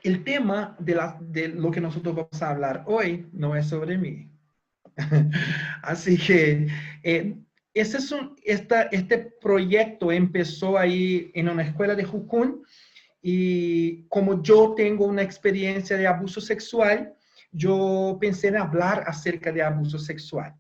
el tema de lo que nosotros vamos a hablar hoy no es sobre mí. Así que ese es este proyecto empezó ahí en una escuela de Jukun y como yo tengo una experiencia de abuso sexual, yo pensé en hablar acerca de abuso sexual.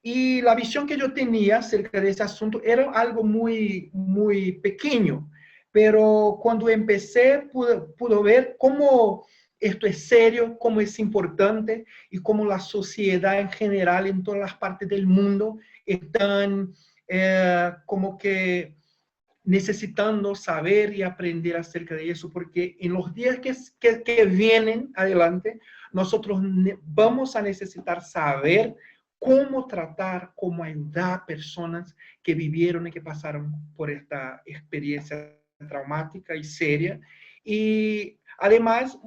Y la visión que yo tenía acerca de ese asunto era algo muy, muy pequeño, pero cuando empecé pude ver cómo esto es serio, cómo es importante y cómo la sociedad en general en todas las partes del mundo están como que necesitando saber y aprender acerca de eso, porque en los días que vienen adelante, nosotros vamos a necesitar saber cómo tratar, cómo ayudar a personas que vivieron y que pasaron por esta experiencia traumática y seria. Y además,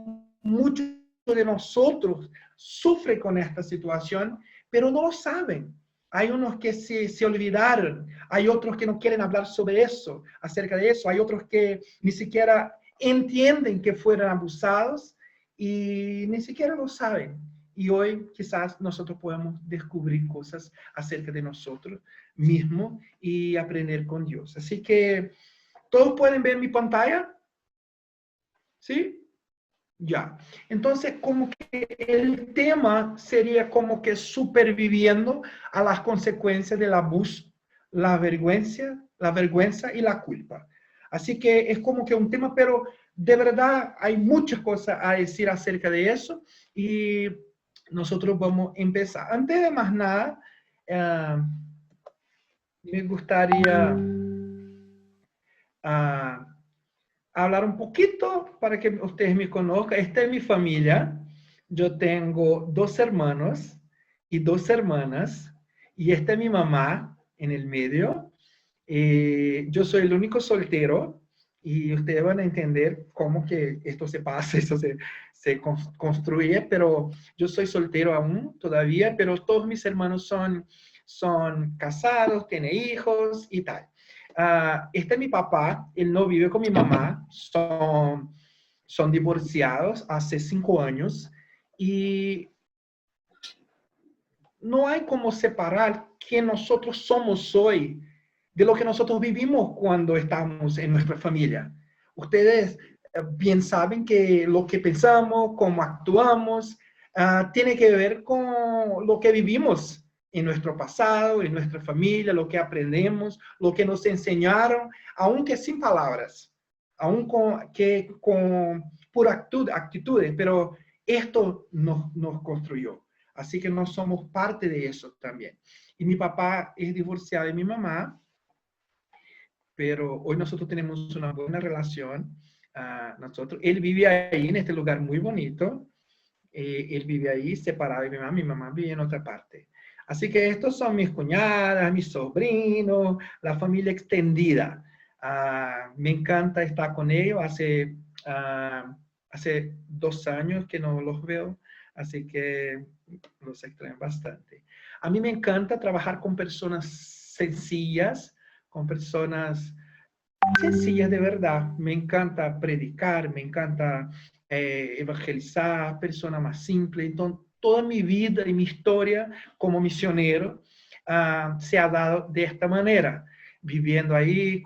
muchos de nosotros sufren con esta situación, pero no lo saben. Hay unos que se olvidaron, hay otros que no quieren hablar sobre eso, acerca de eso, hay otros que ni siquiera entienden que fueron abusados y ni siquiera lo saben. Y hoy quizás nosotros podamos descubrir cosas acerca de nosotros mismos y aprender con Dios. Así que, ¿todos pueden ver mi pantalla? ¿Sí? Ya. Entonces, como que el tema sería como que superviviendo a las consecuencias del abuso, la vergüenza y la culpa. Así que es como que un tema, pero de verdad hay muchas cosas a decir acerca de eso y nosotros vamos a empezar. Antes de más nada, uh, me gustaría uh, hablar un poquito para que ustedes me conozcan. Esta es mi familia. Yo tengo dos hermanos y dos hermanas. Y esta es mi mamá en el medio. Yo soy el único soltero. Y ustedes van a entender cómo que esto se pasa, esto se construye. Pero yo soy soltero aún todavía, pero todos mis hermanos son casados, tienen hijos y tal. Este es mi papá, él no vive con mi mamá, son divorciados hace 5 años y no hay como separar quién nosotros somos hoy de lo que nosotros vivimos cuando estamos en nuestra familia. Ustedes bien saben que lo que pensamos, cómo actuamos, tiene que ver con lo que vivimos en nuestro pasado, en nuestra familia, lo que aprendemos, lo que nos enseñaron, aunque sin palabras, aún con pura actitudes, pero esto nos construyó. Así que no somos parte de eso también. Y mi papá es divorciado de mi mamá, pero hoy nosotros tenemos una buena relación. Él vive ahí en este lugar muy bonito. Él vive ahí separado de mi mamá vive en otra parte. Así que estos son mis cuñadas, mis sobrinos, la familia extendida. Me encanta estar con ellos. Hace 2 años que no los veo, así que los extraño bastante. A mí me encanta trabajar con personas sencillas, con personas sencillas de verdad. Me encanta predicar, me encanta evangelizar, persona más simple. Entonces, toda mi vida y mi historia como misionero se ha dado de esta manera, viviendo ahí,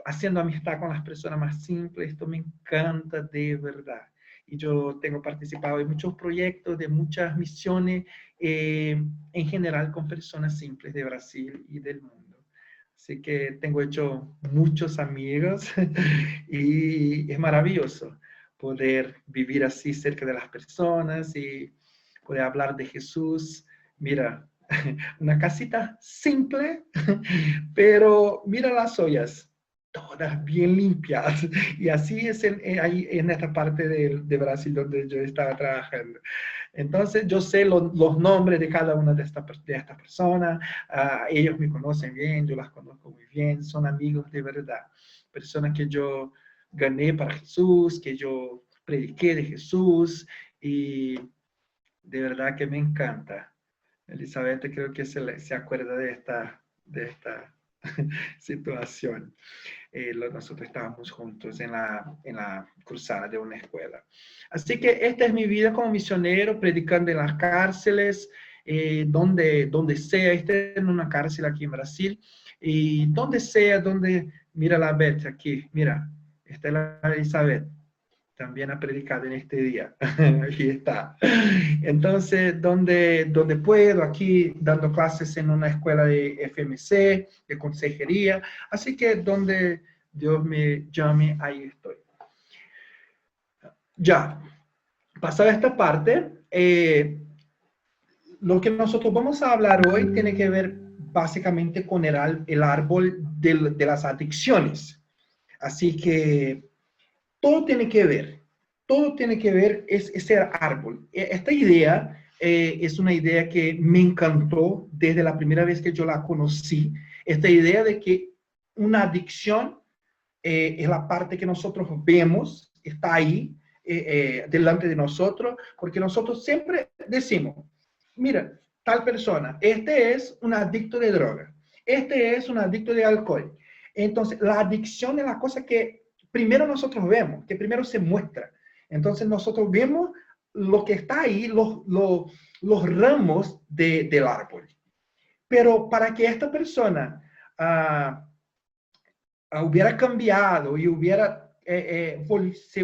haciendo amistad con las personas más simples. Esto me encanta de verdad. Y yo tengo participado en muchos proyectos, de muchas misiones, en general con personas simples de Brasil y del mundo. Así que tengo hecho muchos amigos y es maravilloso poder vivir así cerca de las personas y poder hablar de Jesús. Mira, una casita simple, pero mira las ollas, todas bien limpias. Y así es ahí en esta parte de Brasil donde yo estaba trabajando. Entonces, yo sé los nombres de cada una de estas personas, ellos me conocen bien, yo las conozco muy bien, son amigos de verdad, personas que yo gané para Jesús, que yo prediqué de Jesús y de verdad que me encanta. Elizabeth creo que se acuerda de esta situación. nosotros estábamos juntos en la cruzada de una escuela. Así que esta es mi vida como misionero, predicando en las cárceles, donde sea, esté en una cárcel aquí en Brasil, y donde sea, mira la Beth aquí, mira, esta es la Elizabeth, también ha predicado en este día. Aquí está. Entonces, donde puedo, aquí dando clases en una escuela de FMC, de consejería. Así que donde Dios me llame, ahí estoy. Ya, pasada esta parte, lo que nosotros vamos a hablar hoy tiene que ver básicamente con el árbol de las adicciones. Así que todo tiene que ver. Todo tiene que ver es ese árbol. Esta idea es una idea que me encantó desde la primera vez que yo la conocí. Esta idea de que una adicción es la parte que nosotros vemos, está ahí delante de nosotros, porque nosotros siempre decimos, mira, tal persona, este es un adicto de droga, este es un adicto de alcohol. Entonces, la adicción es la cosa que primero nosotros vemos, que primero se muestra. Entonces, nosotros vemos lo que está ahí, los ramos del árbol. Pero para que esta persona hubiera cambiado y hubiera se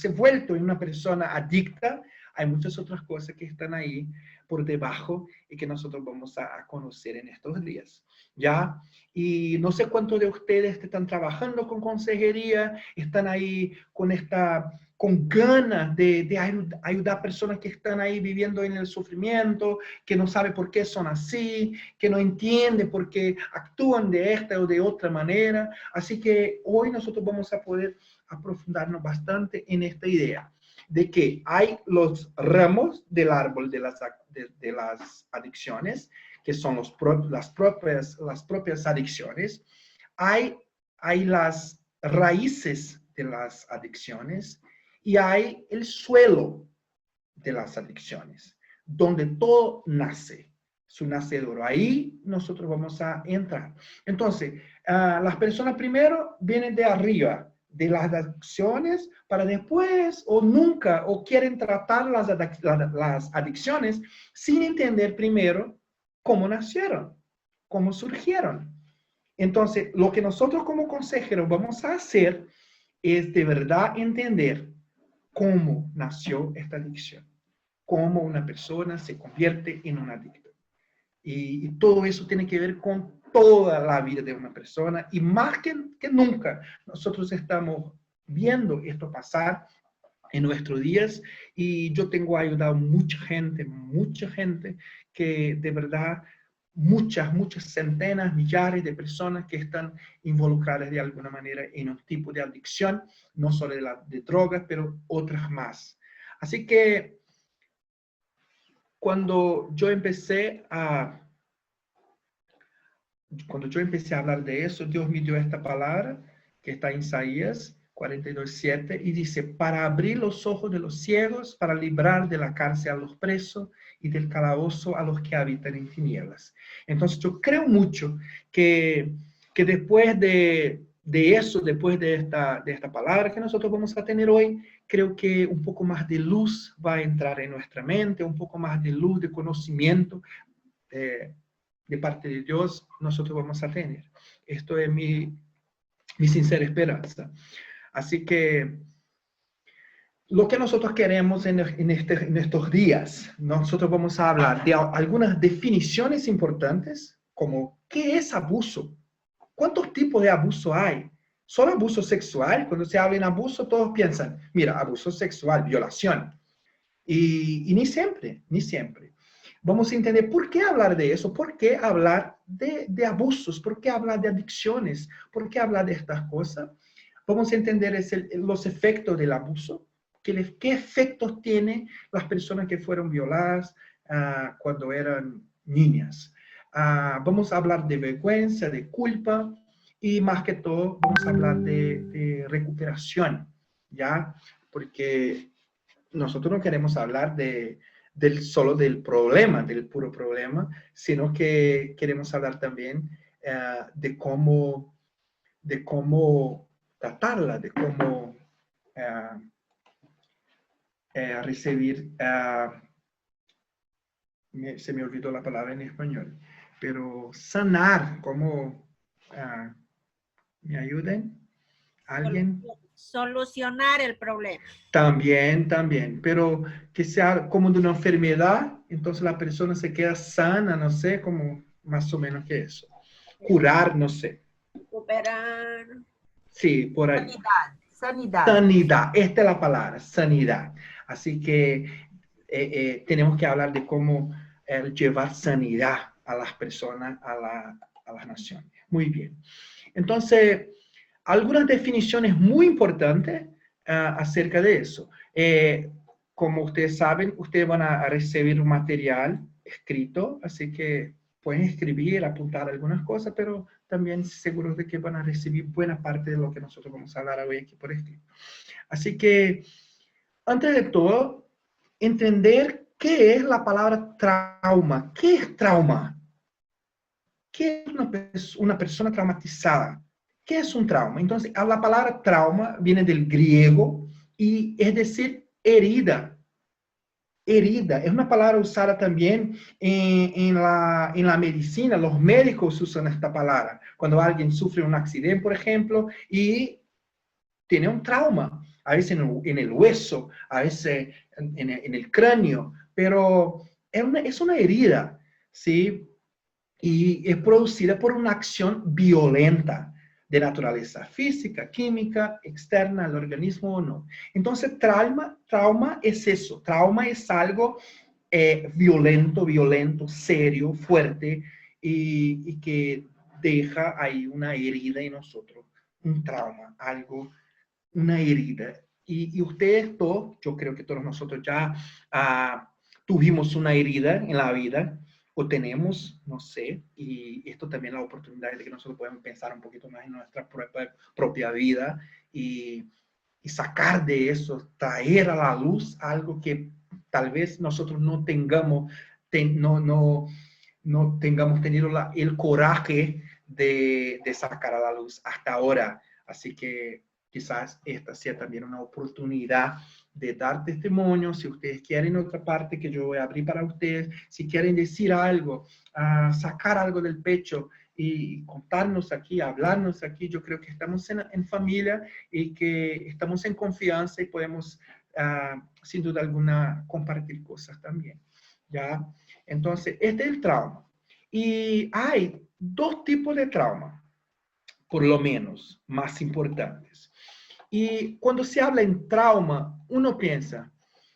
vuelto en una persona adicta, hay muchas otras cosas que están ahí por debajo y que nosotros vamos a conocer en estos días, ¿ya? Y no sé cuántos de ustedes están trabajando con consejería, están ahí con ganas de ayudar a personas que están ahí viviendo en el sufrimiento, que no saben por qué son así, que no entienden por qué actúan de esta o de otra manera. Así que hoy nosotros vamos a poder aprofundarnos bastante en esta idea de que hay los ramos del árbol de las adicciones, que son las propias adicciones. Hay las raíces de las adicciones y hay el suelo de las adicciones, donde todo nace, su nacedor. Ahí nosotros vamos a entrar. Entonces, las personas primero vienen de arriba, de las adicciones, para después o nunca, o quieren tratar las adicciones sin entender primero cómo nacieron, cómo surgieron. Entonces, lo que nosotros como consejeros vamos a hacer es de verdad entender cómo nació esta adicción, cómo una persona se convierte en un adicto. Y todo eso tiene que ver con toda la vida de una persona y más que nunca nosotros estamos viendo esto pasar en nuestros días y yo tengo ayudado mucha gente que de verdad muchas centenas, millares de personas que están involucradas de alguna manera en un tipo de adicción, no solo de drogas, pero otras más. Así que cuando yo empecé a hablar de eso, Dios me dio esta palabra que está en Isaías 42:7 y dice, para abrir los ojos de los ciegos, para librar de la cárcel a los presos y del calabozo a los que habitan en tinieblas. Entonces yo creo mucho que después de eso, después de esta palabra que nosotros vamos a tener hoy, creo que un poco más de luz va a entrar en nuestra mente, un poco más de luz, de conocimiento, de parte de Dios, nosotros vamos a tener. Esto es mi sincera esperanza. Así que lo que nosotros queremos en estos días, nosotros vamos a hablar de algunas definiciones importantes, como ¿qué es abuso? ¿Cuántos tipos de abuso hay? ¿Solo abuso sexual? Cuando se habla en abuso, todos piensan, mira, abuso sexual, violación. Y ni siempre. Vamos a entender por qué hablar de eso, por qué hablar de abusos, por qué hablar de adicciones, por qué hablar de estas cosas. Vamos a entender los efectos del abuso, qué efectos tienen las personas que fueron violadas cuando eran niñas. Vamos a hablar de vergüenza, de culpa y más que todo vamos a hablar de recuperación, ¿ya? Porque nosotros no queremos hablar solo del problema, del puro problema, sino que queremos hablar también de cómo de cómo tratarla, de cómo ah, recibir, se me olvidó la palabra en español, pero sanar, cómo, ¿me ayuden? ¿Alguien? Solucionar el problema. También, pero que sea como de una enfermedad, entonces la persona se queda sana, no sé, como más o menos que eso. Curar, no sé. Recuperar. Sí, por ahí. Sanidad. Sanidad, esta es la palabra, sanidad. Así que tenemos que hablar de cómo llevar sanidad a las personas, a las naciones. Muy bien. Entonces, algunas definiciones muy importantes acerca de eso. Como ustedes saben, ustedes van a recibir un material escrito, así que pueden escribir, apuntar algunas cosas, pero también seguros de que van a recibir buena parte de lo que nosotros vamos a hablar hoy aquí por escrito. Así que, antes de todo, entender qué es la palabra trauma. ¿Qué es trauma? ¿Qué es una persona traumatizada? ¿Qué es un trauma? Entonces, la palabra trauma viene del griego y es decir, herida. Herida es una palabra usada también en la medicina. Los médicos usan esta palabra. Cuando alguien sufre un accidente, por ejemplo, y tiene un trauma, a veces en el hueso, a veces en el cráneo, pero es una herida, ¿sí? Y es producida por una acción violenta de naturaleza física, química, externa al organismo o no. Entonces, trauma es eso. Trauma es algo violento, serio, fuerte y que deja ahí una herida en nosotros. Un trauma, algo, una herida. Y ustedes todos, yo creo que todos nosotros ya tuvimos una herida en la vida o tenemos, no sé, y esto también es la oportunidad de que nosotros podamos pensar un poquito más en nuestra propia vida y sacar de eso, traer a la luz algo que tal vez nosotros no tengamos, no tengamos tenido el coraje de sacar a la luz hasta ahora. Así que quizás esta sea también una oportunidad de dar testimonio. Si ustedes quieren otra parte que yo voy a abrir para ustedes, si quieren decir algo, sacar algo del pecho y contarnos aquí, hablarnos aquí, yo creo que estamos en familia y que estamos en confianza y podemos, sin duda alguna, compartir cosas también. ¿Ya? Entonces, este es el trauma. Y hay dos tipos de trauma, por lo menos, más importantes. Y cuando se habla en trauma, uno piensa,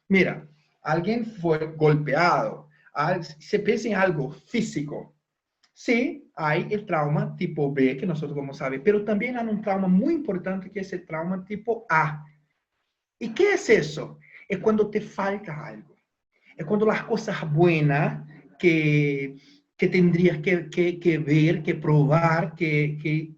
mira, alguien fue golpeado, se piensa en algo físico. Sí, hay el trauma tipo B, que nosotros vamos a ver, pero también hay un trauma muy importante que es el trauma tipo A. ¿Y qué es eso? Es cuando te falta algo. Es cuando las cosas buenas que, que tendrías que ver, que probar, que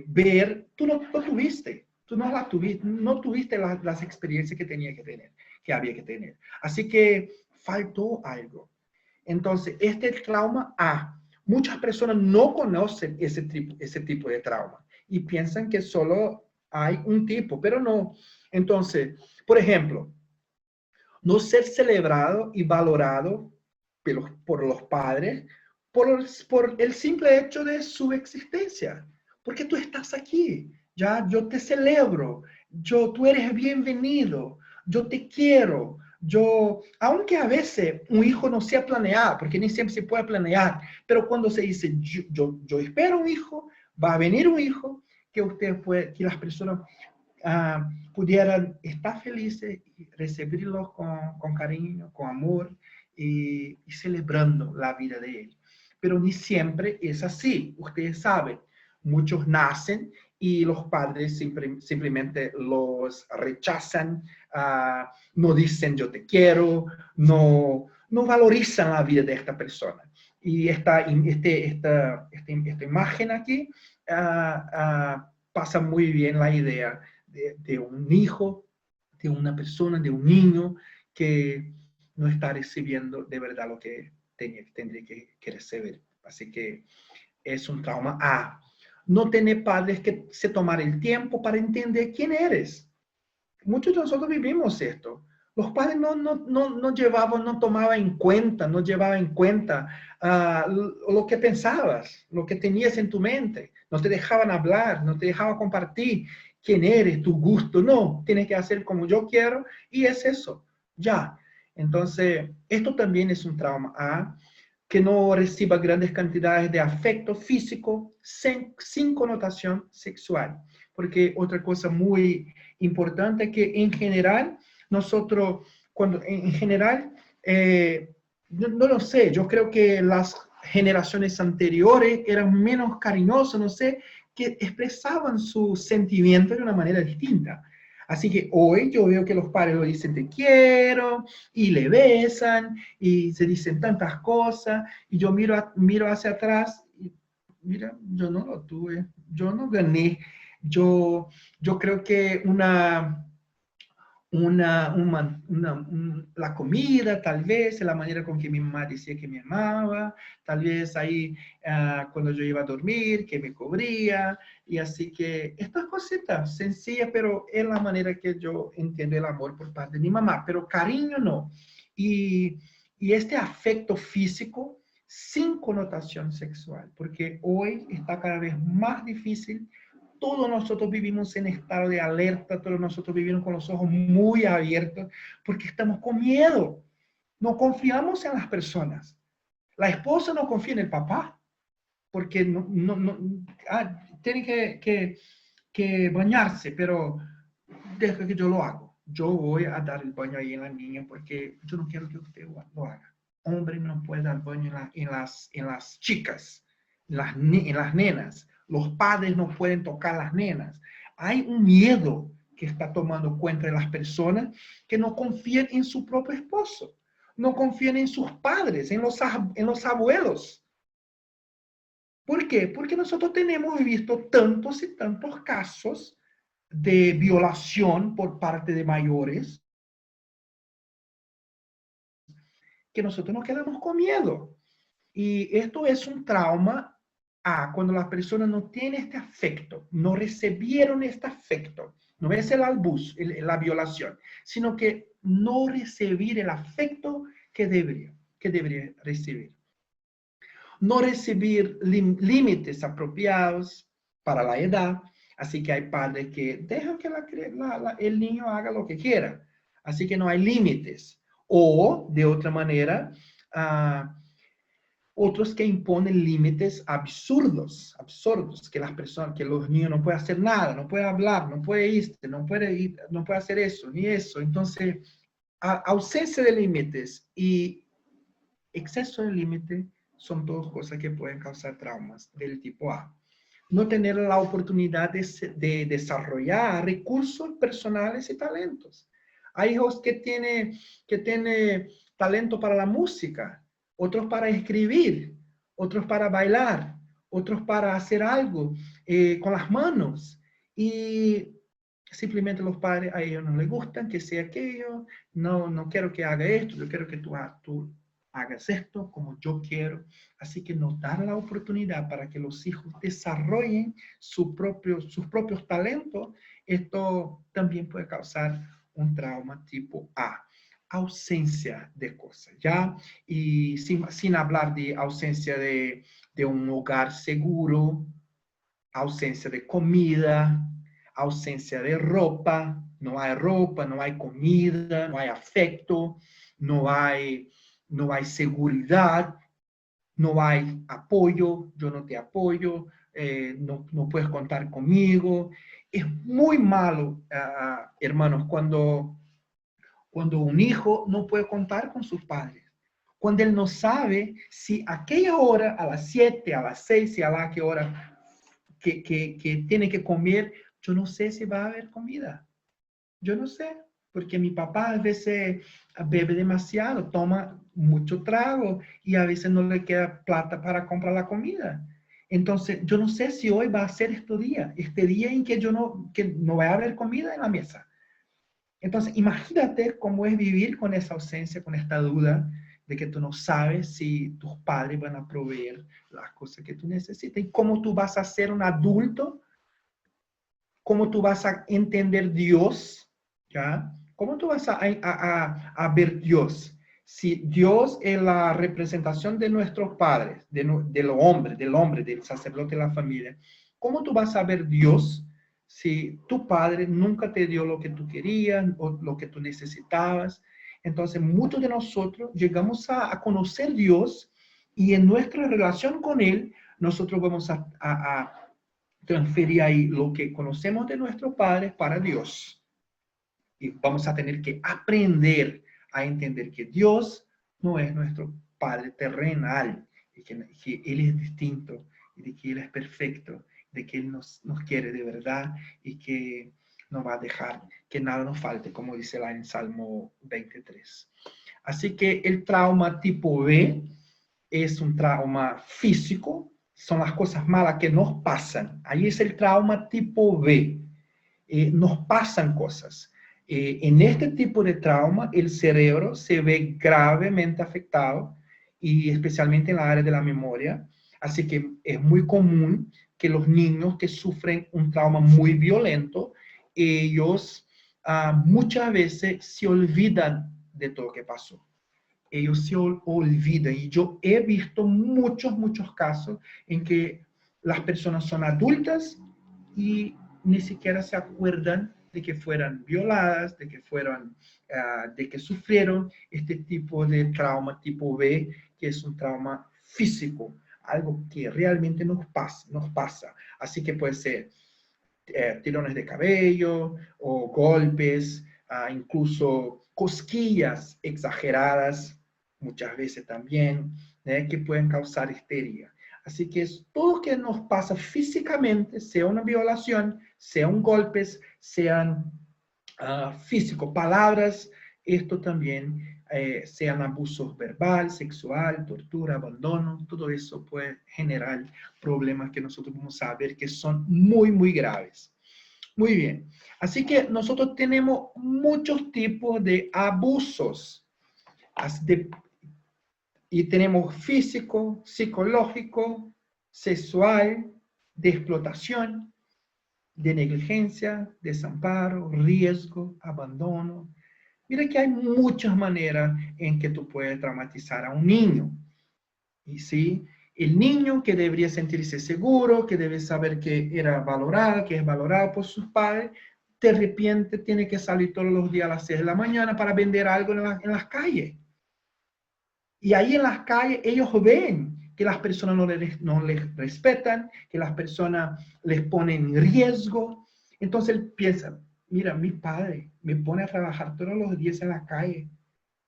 ver, tú no tuviste. Tú no la tuviste, no tuviste las experiencias que tenía que tener, que había que tener. Así que faltó algo. Entonces, este trauma A. Muchas personas no conocen ese tipo de trauma y piensan que solo hay un tipo, pero no. Entonces, por ejemplo, no ser celebrado y valorado por los padres por el simple hecho de su existencia. Porque tú estás aquí, ya yo te celebro, tú eres bienvenido, yo te quiero, aunque a veces un hijo no sea planeado, porque ni siempre se puede planear, pero cuando se dice yo espero un hijo, va a venir un hijo, que las personas pudieran estar felices y recibirlos con cariño, con amor y celebrando la vida de él. Pero ni siempre es así. Ustedes saben, muchos nacen y los padres simplemente los rechazan, no dicen yo te quiero, no valorizan la vida de esta persona. Y esta imagen aquí pasa muy bien la idea de un hijo, de una persona, de un niño que no está recibiendo de verdad lo que tendría que recibir. Así que es un trauma A. no tener padres que se tomaran el tiempo para entender quién eres. Muchos de nosotros vivimos esto. Los padres no llevaban, no tomaban en cuenta, no llevaban en cuenta lo que pensabas, lo que tenías en tu mente. No te dejaban hablar, no te dejaban compartir quién eres, tu gusto. No, tienes que hacer como yo quiero y es eso, ya. Entonces, esto también es un trauma A, que no reciba grandes cantidades de afecto físico sin connotación sexual. Porque otra cosa muy importante es que en general, nosotros, cuando en general, no lo sé, yo creo que las generaciones anteriores eran menos cariñosas, no sé, que expresaban sus sentimientos de una manera distinta. Así que hoy yo veo que los padres lo dicen te quiero y le besan y se dicen tantas cosas y yo miro hacia atrás y mira, yo no lo tuve, yo no gané. Yo creo que la comida, tal vez, la manera con que mi mamá decía que me amaba, tal vez ahí cuando yo iba a dormir, que me cubría, y así que estas cositas sencillas, pero es la manera que yo entiendo el amor por parte de mi mamá, pero cariño no. Y este afecto físico sin connotación sexual, porque hoy está cada vez más difícil. Todos nosotros vivimos en estado de alerta, todos nosotros vivimos con los ojos muy abiertos, porque estamos con miedo. No confiamos en las personas. La esposa no confía en el papá, porque tiene que bañarse, pero deja que yo lo hago. Yo voy a dar el baño ahí en la niña, porque yo no quiero que usted lo haga. Hombre no puede dar baño en las chicas, en las nenas. Los padres no pueden tocar las nenas. Hay un miedo que está tomando cuenta de las personas que no confían en su propio esposo, no confían en sus padres, en los abuelos. ¿Por qué? Porque nosotros tenemos visto tantos y tantos casos de violación por parte de mayores que nosotros nos quedamos con miedo. Y esto es un trauma cuando las personas no tienen este afecto, no recibieron este afecto. No es el albus, la violación, sino que no recibir el afecto que debería recibir. No recibir límites apropiados para la edad. Así que hay padres que dejan que el niño haga lo que quiera. Así que no hay límites. O, de otra manera, otros que imponen límites absurdos, que las personas, que los niños no pueden hacer nada, no pueden hablar, no pueden irse, no pueden hacer eso, ni eso. Entonces, ausencia de límites y exceso de límite son dos cosas que pueden causar traumas del tipo A. No tener la oportunidad de desarrollar recursos personales y talentos. Hay hijos que tienen talento para la música, otros para escribir, otros para bailar, otros para hacer algo con las manos. Y simplemente los padres a ellos no les gustan que sea aquello, no quiero que haga esto, yo quiero que tú hagas esto como yo quiero. Así que nos dar la oportunidad para que los hijos desarrollen sus propios talentos. Esto también puede causar un trauma tipo A. Ausencia de cosas, ¿ya? Y sin hablar de ausencia de un hogar seguro, ausencia de comida, ausencia de ropa, no hay comida, no hay afecto, no hay seguridad, no hay apoyo, yo no te apoyo, no puedes contar conmigo. Es muy malo, hermanos, cuando un hijo no puede contar con sus padres. Cuando él no sabe si aquella hora, a las 7, a las 6, y a la que hora que tiene que comer, yo no sé si va a haber comida. Yo no sé, porque mi papá a veces bebe demasiado, toma mucho trago y a veces no le queda plata para comprar la comida. Entonces, yo no sé si hoy va a ser este día en que no va a haber comida en la mesa. Entonces, imagínate cómo es vivir con esa ausencia, con esta duda de que tú no sabes si tus padres van a proveer las cosas que tú necesitas y cómo tú vas a ser un adulto, cómo tú vas a entender Dios, ¿ya? ¿Cómo tú vas a ver Dios? Si Dios es la representación de nuestros padres, del hombre, del sacerdote de la familia, ¿cómo tú vas a ver Dios si tu padre nunca te dio lo que tú querías o lo que tú necesitabas? Entonces, muchos de nosotros llegamos a conocer Dios y en nuestra relación con Él, nosotros vamos a transferir ahí lo que conocemos de nuestros padres para Dios. Y vamos a tener que aprender a entender que Dios no es nuestro Padre terrenal, y que Él es distinto, y de que Él es perfecto, de que Él nos quiere de verdad, y que no va a dejar que nada nos falte, como dice la en Salmo 23. Así que el trauma tipo B es un trauma físico, son las cosas malas que nos pasan. Ahí es el trauma tipo B. Nos pasan cosas. En este tipo de trauma, el cerebro se ve gravemente afectado y especialmente en la área de la memoria. Así que es muy común que los niños que sufren un trauma muy violento, ellos muchas veces se olvidan de todo lo que pasó. Ellos se olvidan. Y yo he visto muchos casos en que las personas son adultas y ni siquiera se acuerdan de que fueran violadas, de que sufrieron este tipo de trauma tipo B, que es un trauma físico, algo que realmente nos pasa. Así que puede ser tirones de cabello o golpes, incluso cosquillas exageradas, muchas veces también, que pueden causar histeria. Así que es todo lo que nos pasa físicamente, sea una violación, sean golpes, sean físicos, palabras, esto también, sean abusos verbal, sexual, tortura, abandono, todo eso puede generar problemas que nosotros vamos a ver que son muy graves. Muy bien, así que nosotros tenemos muchos tipos de abusos, y tenemos físico, psicológico, sexual, de explotación, de negligencia, desamparo, riesgo, abandono. Mira que hay muchas maneras en que tú puedes traumatizar a un niño. Y sí, el niño que debería sentirse seguro, que debe saber que era valorado, que es valorado por sus padres, de repente tiene que salir todos los días a las 6 de la mañana para vender algo en las calles. Y ahí en las calles ellos ven que las personas no les respetan, que las personas les ponen en riesgo. Entonces él piensa, mira, mi padre me pone a trabajar todos los días en la calle.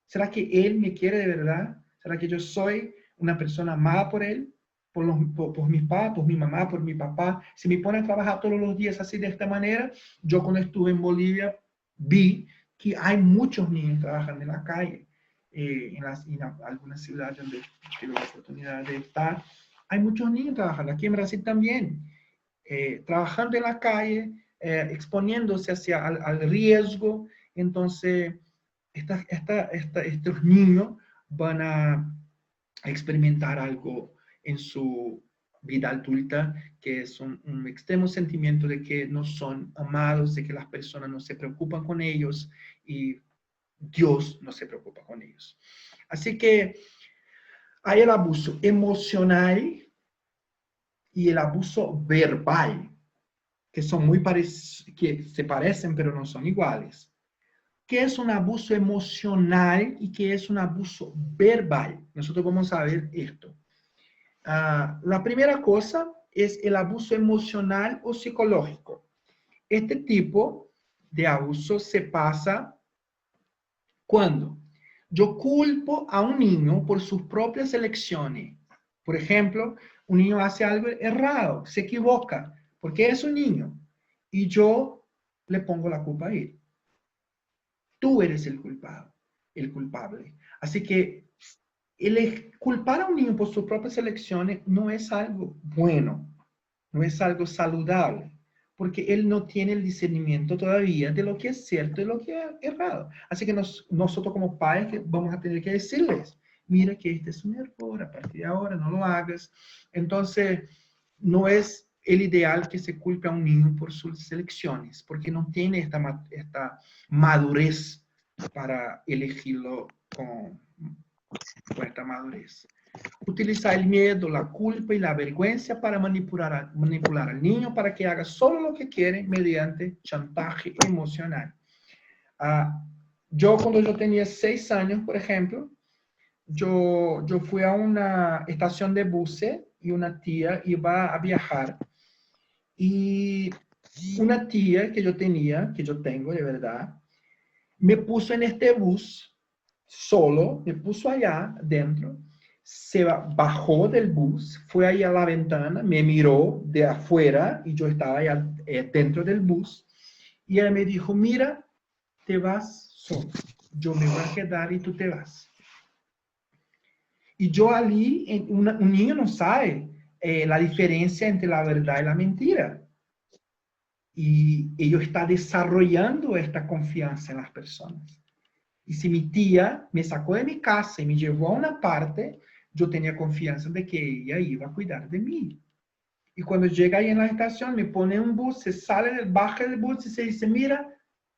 ¿Será que él me quiere de verdad? ¿Será que yo soy una persona amada por él? Por mis padres, por mi mamá, por mi papá. Si me pone a trabajar todos los días así de esta manera, yo cuando estuve en Bolivia vi que hay muchos niños trabajando en la calle. En algunas ciudades donde tuve la oportunidad de estar, hay muchos niños trabajando. Aquí en Brasil también, trabajando en la calle, exponiéndose al riesgo. Entonces, estos niños van a experimentar algo en su vida adulta, que es un extremo sentimiento de que no son amados, de que las personas no se preocupan con ellos y Dios no se preocupa con ellos. Así que hay el abuso emocional y el abuso verbal, que son que se parecen pero no son iguales. ¿Qué es un abuso emocional y qué es un abuso verbal? Nosotros vamos a ver esto. La primera cosa es el abuso emocional o psicológico. Este tipo de abuso se pasa cuando yo culpo a un niño por sus propias elecciones. Por ejemplo, un niño hace algo errado, se equivoca, porque es un niño, y yo le pongo la culpa a él. Tú eres el culpable. Así que el culpar a un niño por sus propias elecciones no es algo bueno, no es algo saludable, porque él no tiene el discernimiento todavía de lo que es cierto y lo que es errado. Así que nosotros como padres vamos a tener que decirles, mira que este es un error, a partir de ahora no lo hagas. Entonces, no es el ideal que se culpe a un niño por sus elecciones, porque no tiene esta madurez para elegirlo con esta madurez. Utilizar el miedo, la culpa y la vergüenza para manipular al niño para que haga solo lo que quiere mediante chantaje emocional. Yo cuando yo tenía 6 años, por ejemplo, yo fui a una estación de buses y una tía iba a viajar. Y una tía que yo tengo de verdad, me puso en este bus solo, me puso allá dentro, se bajó del bus, fue ahí a la ventana, me miró de afuera y yo estaba allá dentro del bus y ella me dijo, mira, te vas solo, yo me voy a quedar y tú te vas. Y yo allí, un niño no sabe la diferencia entre la verdad y la mentira. Y ellos están desarrollando esta confianza en las personas. Y si mi tía me sacó de mi casa y me llevó a una parte, yo tenía confianza de que ella iba a cuidar de mí. Y cuando llega ahí en la estación, me pone en un bus, se sale, baja del bus y se dice, mira,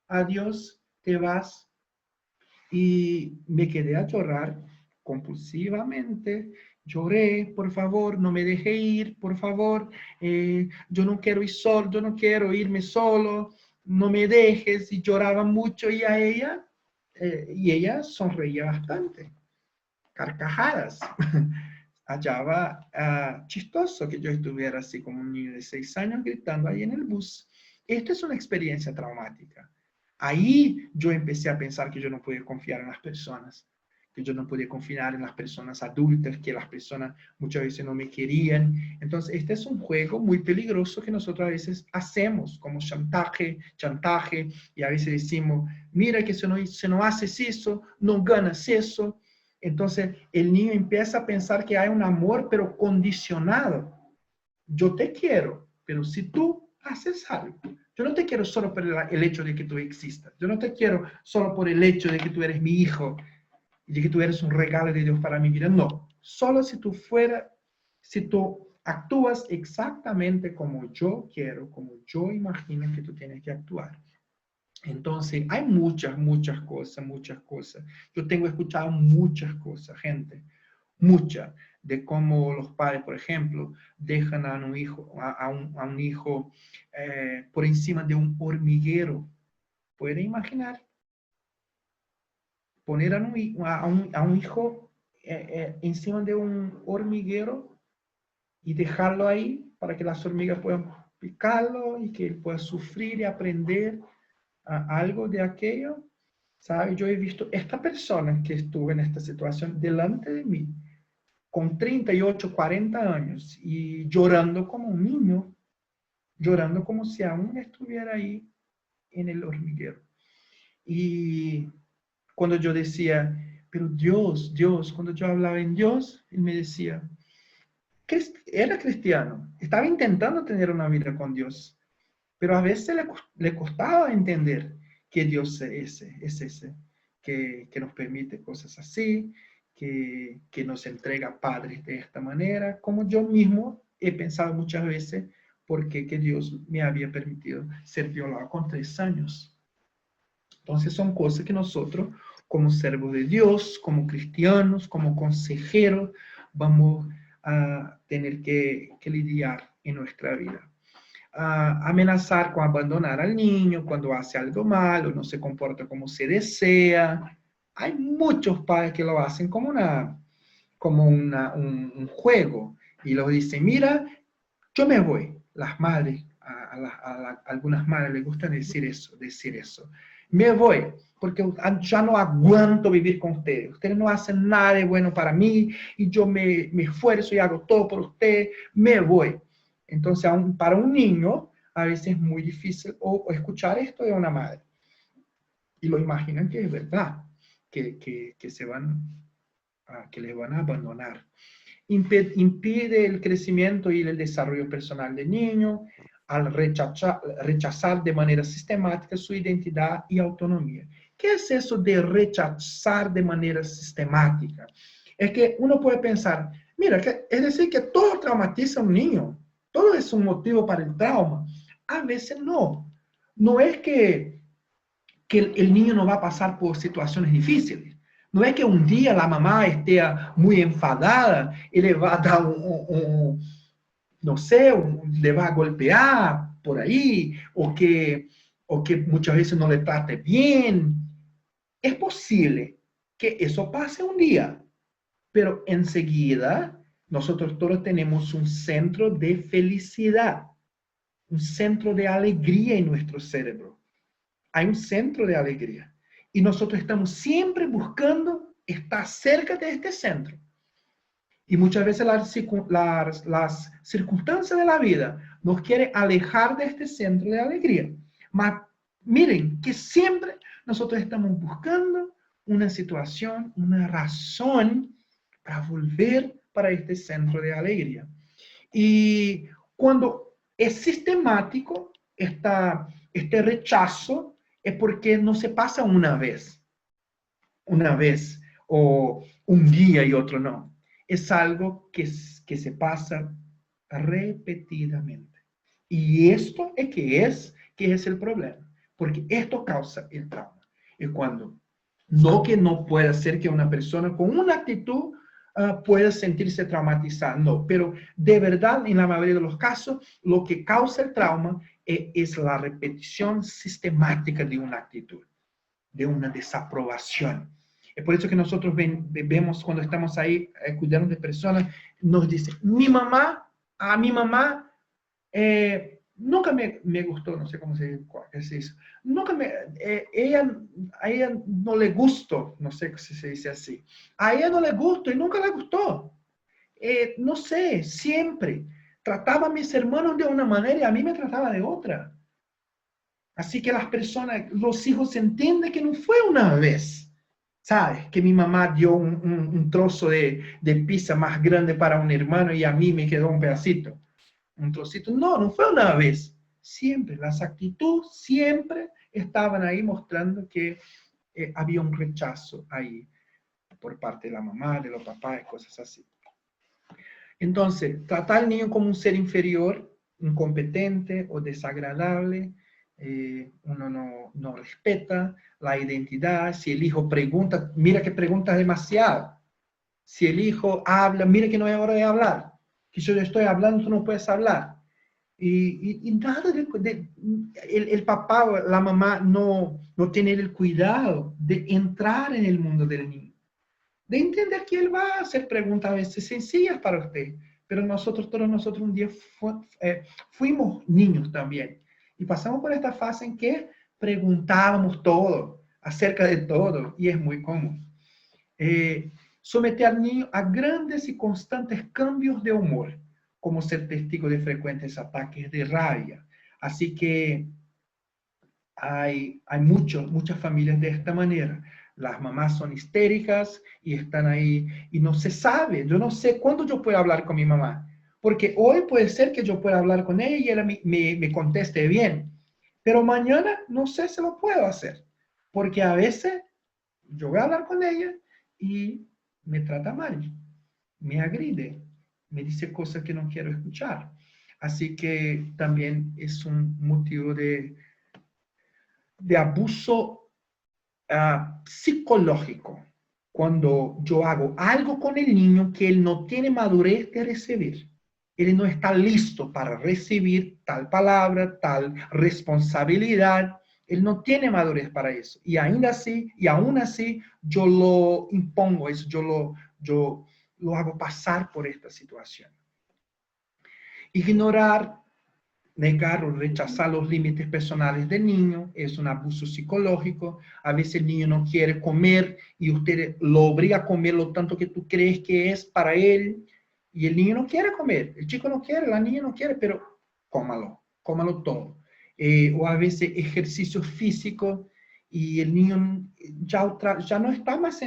adiós, te vas. Y me quedé a llorar compulsivamente. Lloré, por favor, no me deje ir, por favor. Yo no quiero ir solo, yo no quiero irme solo. No me dejes. Y lloraba mucho y ella sonreía bastante. Carcajadas. Hallaba chistoso que yo estuviera así como un niño de 6 años gritando ahí en el bus. Esta es una experiencia traumática. Ahí yo empecé a pensar que yo no podía confiar en las personas, que yo no podía confiar en las personas adultas, que las personas muchas veces no me querían. Entonces, este es un juego muy peligroso que nosotros a veces hacemos como chantaje, y a veces decimos, mira que si no haces eso, no ganas eso. Entonces, el niño empieza a pensar que hay un amor, pero condicionado. Yo te quiero, pero si tú haces algo, yo no te quiero solo por el hecho de que tú existas. Yo no te quiero solo por el hecho de que tú eres mi hijo y de que tú eres un regalo de Dios para mi vida. No, solo si tú actúas exactamente como yo quiero, como yo imagino que tú tienes que actuar. Entonces, hay muchas cosas. Yo tengo escuchado muchas cosas, gente, muchas, de cómo los padres, por ejemplo, dejan a un hijo por encima de un hormiguero. ¿Puede imaginar? Poner a un hijo encima de un hormiguero y dejarlo ahí para que las hormigas puedan picarlo y que él pueda sufrir y aprender algo de aquello. ¿Sabe? Yo he visto esta persona que estuvo en esta situación delante de mí, con 38, 40 años, y llorando como un niño, llorando como si aún estuviera ahí en el hormiguero. Y cuando yo decía, pero Dios, cuando yo hablaba en Dios, él me decía, que era cristiano, estaba intentando tener una vida con Dios, pero a veces le costaba entender que Dios es ese que nos permite cosas así, que nos entrega padres de esta manera, como yo mismo he pensado muchas veces, porque que Dios me había permitido ser violado con 3 años. Entonces son cosas que nosotros, como siervos de Dios, como cristianos, como consejeros, vamos a tener que lidiar en nuestra vida. Amenazar con abandonar al niño cuando hace algo malo, no se comporta como se desea. Hay muchos padres que lo hacen como un juego y lo dicen, mira, yo me voy. Las madres, algunas madres les gusta decir eso. Me voy, porque ya no aguanto vivir con ustedes. Ustedes no hacen nada de bueno para mí y yo me esfuerzo y hago todo por usted. Me voy. Entonces, para un niño, a veces es muy difícil escuchar esto de una madre. Y lo imaginan que es verdad, que les van a abandonar. Impide el crecimiento y el desarrollo personal del niño al rechazar de manera sistemática su identidad y autonomía. ¿Qué es eso de rechazar de manera sistemática? Es que uno puede pensar, mira, es decir, que todo traumatiza a un niño. Todo es un motivo para el trauma. A veces no. No es que el niño no va a pasar por situaciones difíciles. No es que un día la mamá esté muy enfadada y le va a dar no sé, le va a golpear por ahí, o que muchas veces no le trate bien. Es posible que eso pase un día, pero enseguida nosotros todos tenemos un centro de felicidad, un centro de alegría en nuestro cerebro. Hay un centro de alegría. Y nosotros estamos siempre buscando estar cerca de este centro. Y muchas veces las circunstancias de la vida nos quieren alejar de este centro de alegría. Mas miren que siempre nosotros estamos buscando una situación, una razón para volver para este centro de alegría. Y cuando es sistemático este rechazo, es porque no se pasa una vez, o un día y otro no. Es algo que se pasa repetidamente. Y esto es que es el problema, porque esto causa el trauma. Es cuando, no que no pueda ser que una persona con una actitud pueda sentirse traumatizada, no, pero de verdad, en la mayoría de los casos, lo que causa el trauma es la repetición sistemática de una actitud, de una desaprobación. Es por eso que nosotros vemos cuando estamos ahí cuidando de personas, nos dice, a mi mamá nunca me gustó, no sé cómo se dice, nunca a ella no le gustó, no sé si se dice así, a ella no le gustó y nunca le gustó. No sé, siempre trataba a mis hermanos de una manera y a mí me trataba de otra. Así que las personas, los hijos entienden que no fue una vez, ¿sabes? Que mi mamá dio un trozo de pizza más grande para un hermano y a mí me quedó un pedacito, un trocito. No, no fue una vez. Siempre, las actitudes siempre estaban ahí mostrando que había un rechazo ahí por parte de la mamá, de los papás, cosas así. Entonces, tratar al niño como un ser inferior, incompetente o desagradable, uno no respeta la identidad. Si el hijo pregunta, mira que pregunta demasiado. Si el hijo habla, mira que no es hora de hablar. Que yo estoy hablando, tú no puedes hablar. Y nada el papá o la mamá no tiene el cuidado de entrar en el mundo del niño, de entender que él va a hacer preguntas a veces sencillas para usted, pero todos nosotros un día fuimos niños también, y pasamos por esta fase en que preguntábamos todo, acerca de todo, y es muy común. Someter al niño a grandes y constantes cambios de humor, como ser testigo de frecuentes ataques de rabia. Así que hay muchas familias de esta manera. Las mamás son histéricas y están ahí y no se sabe. Yo no sé cuándo yo puedo hablar con mi mamá, porque hoy puede ser que yo pueda hablar con ella y ella me conteste bien, pero mañana no sé si lo puedo hacer, porque a veces yo voy a hablar con ella y me trata mal, me agrede, me dice cosas que no quiero escuchar. Así que también es un motivo de abuso psicológico, cuando yo hago algo con el niño que él no tiene madurez de recibir. Él no está listo para recibir tal palabra, tal responsabilidad. Él no tiene madurez para eso. Y aún así, yo lo impongo eso, yo lo hago pasar por esta situación. Ignorar, negar o rechazar los límites personales del niño es un abuso psicológico. A veces el niño no quiere comer y usted lo obliga a comer lo tanto que tú crees que es para él, y el niño no quiere comer, el chico no quiere, la niña no quiere, pero cómalo todo. O a veces ejercicio físico y el niño ya no está más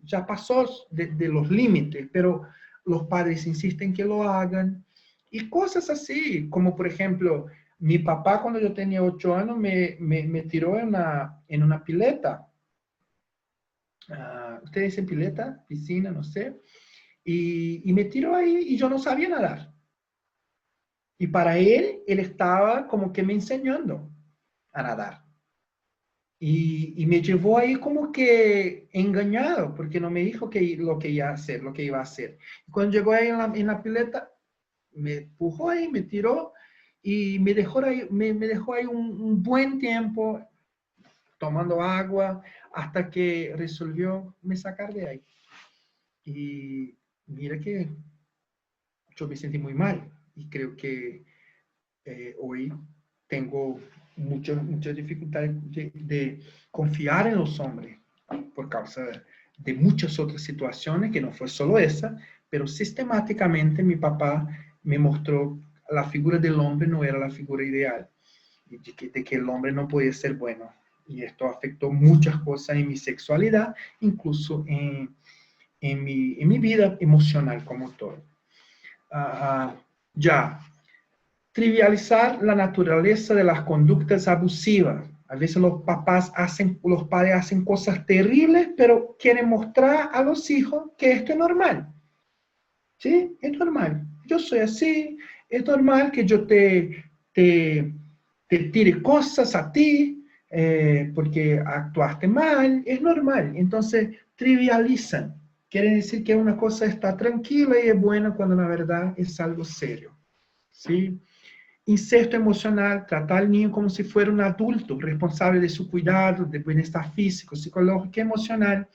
ya pasó de los límites, pero los padres insisten que lo hagan. Y cosas así, como por ejemplo, mi papá cuando yo tenía 8 años me tiró en una pileta. ustedes dicen pileta, piscina, no sé, y me tiró ahí y yo no sabía nadar. Y para él estaba como que me enseñando a nadar. Y me llevó ahí como que engañado, porque no me dijo lo que iba a hacer, lo que iba a hacer. Y cuando llegó ahí en la pileta, me empujó ahí, me tiró y me dejó ahí un buen tiempo tomando agua hasta que resolvió me sacar de ahí. Y mira que yo me sentí muy mal y creo que hoy tengo mucha dificultad de confiar en los hombres por causa de muchas otras situaciones, que no fue solo esa, pero sistemáticamente mi papá me mostró la figura del hombre no era la figura ideal, y de que el hombre no podía ser bueno. Y esto afectó muchas cosas en mi sexualidad, incluso en mi vida emocional como todo. Ya, trivializar la naturaleza de las conductas abusivas. A veces los padres hacen cosas terribles, pero quieren mostrar a los hijos que esto es normal. ¿Sí? Es normal. Yo soy así, es normal que yo te tire cosas a ti porque actuaste mal, es normal. Entonces, trivializan. Quiere decir que una cosa está tranquila y es buena cuando la verdad es algo serio. ¿Sí? Incesto emocional, tratar al niño como si fuera un adulto, responsable de su cuidado, de bienestar físico, psicológico y emocional.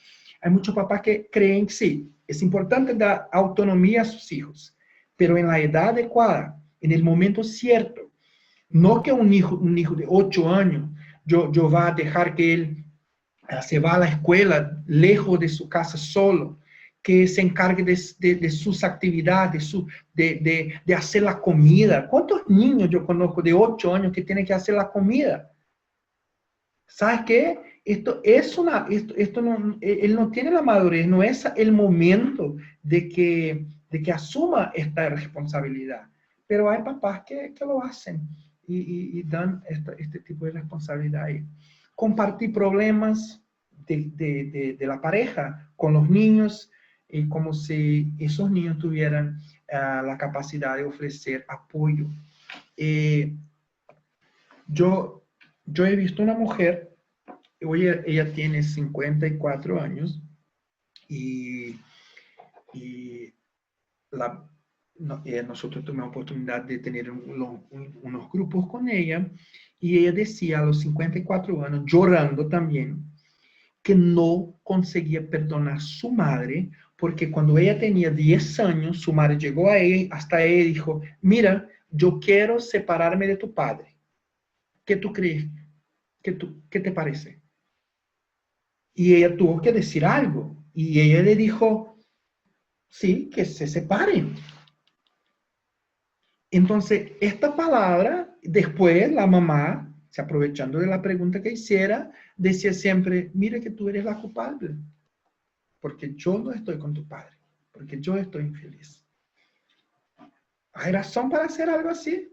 Hay muchos papás que creen que sí, es importante dar autonomía a sus hijos, pero en la edad adecuada, en el momento cierto. No que un hijo de 8 años, yo va a dejar que él se va a la escuela lejos de su casa solo, que se encargue de sus actividades, de hacer la comida. ¿Cuántos niños yo conozco de 8 años que tienen que hacer la comida? ¿Sabes qué? Esto no, él no tiene la madurez, no es el momento de que asuma esta responsabilidad. Pero hay papás que lo hacen y dan este tipo de responsabilidad ahí. Compartir problemas de la pareja con los niños, como si esos niños tuvieran la capacidad de ofrecer apoyo. Yo he visto una mujer, hoy ella tiene 54 años y nosotros tuvimos la oportunidad de tener unos grupos con ella y ella decía a los 54 años, llorando también, que no conseguía perdonar a su madre porque cuando ella tenía 10 años, su madre llegó a ella, hasta ella y dijo, mira, yo quiero separarme de tu padre. ¿Qué tú crees? ¿Qué te parece? Y ella tuvo que decir algo. Y ella le dijo, sí, que se separen. Entonces, esta palabra, después la mamá, se aprovechando de la pregunta que hiciera, decía siempre, mira que tú eres la culpable, porque yo no estoy con tu padre, porque yo estoy infeliz. ¿Hay razón para hacer algo así?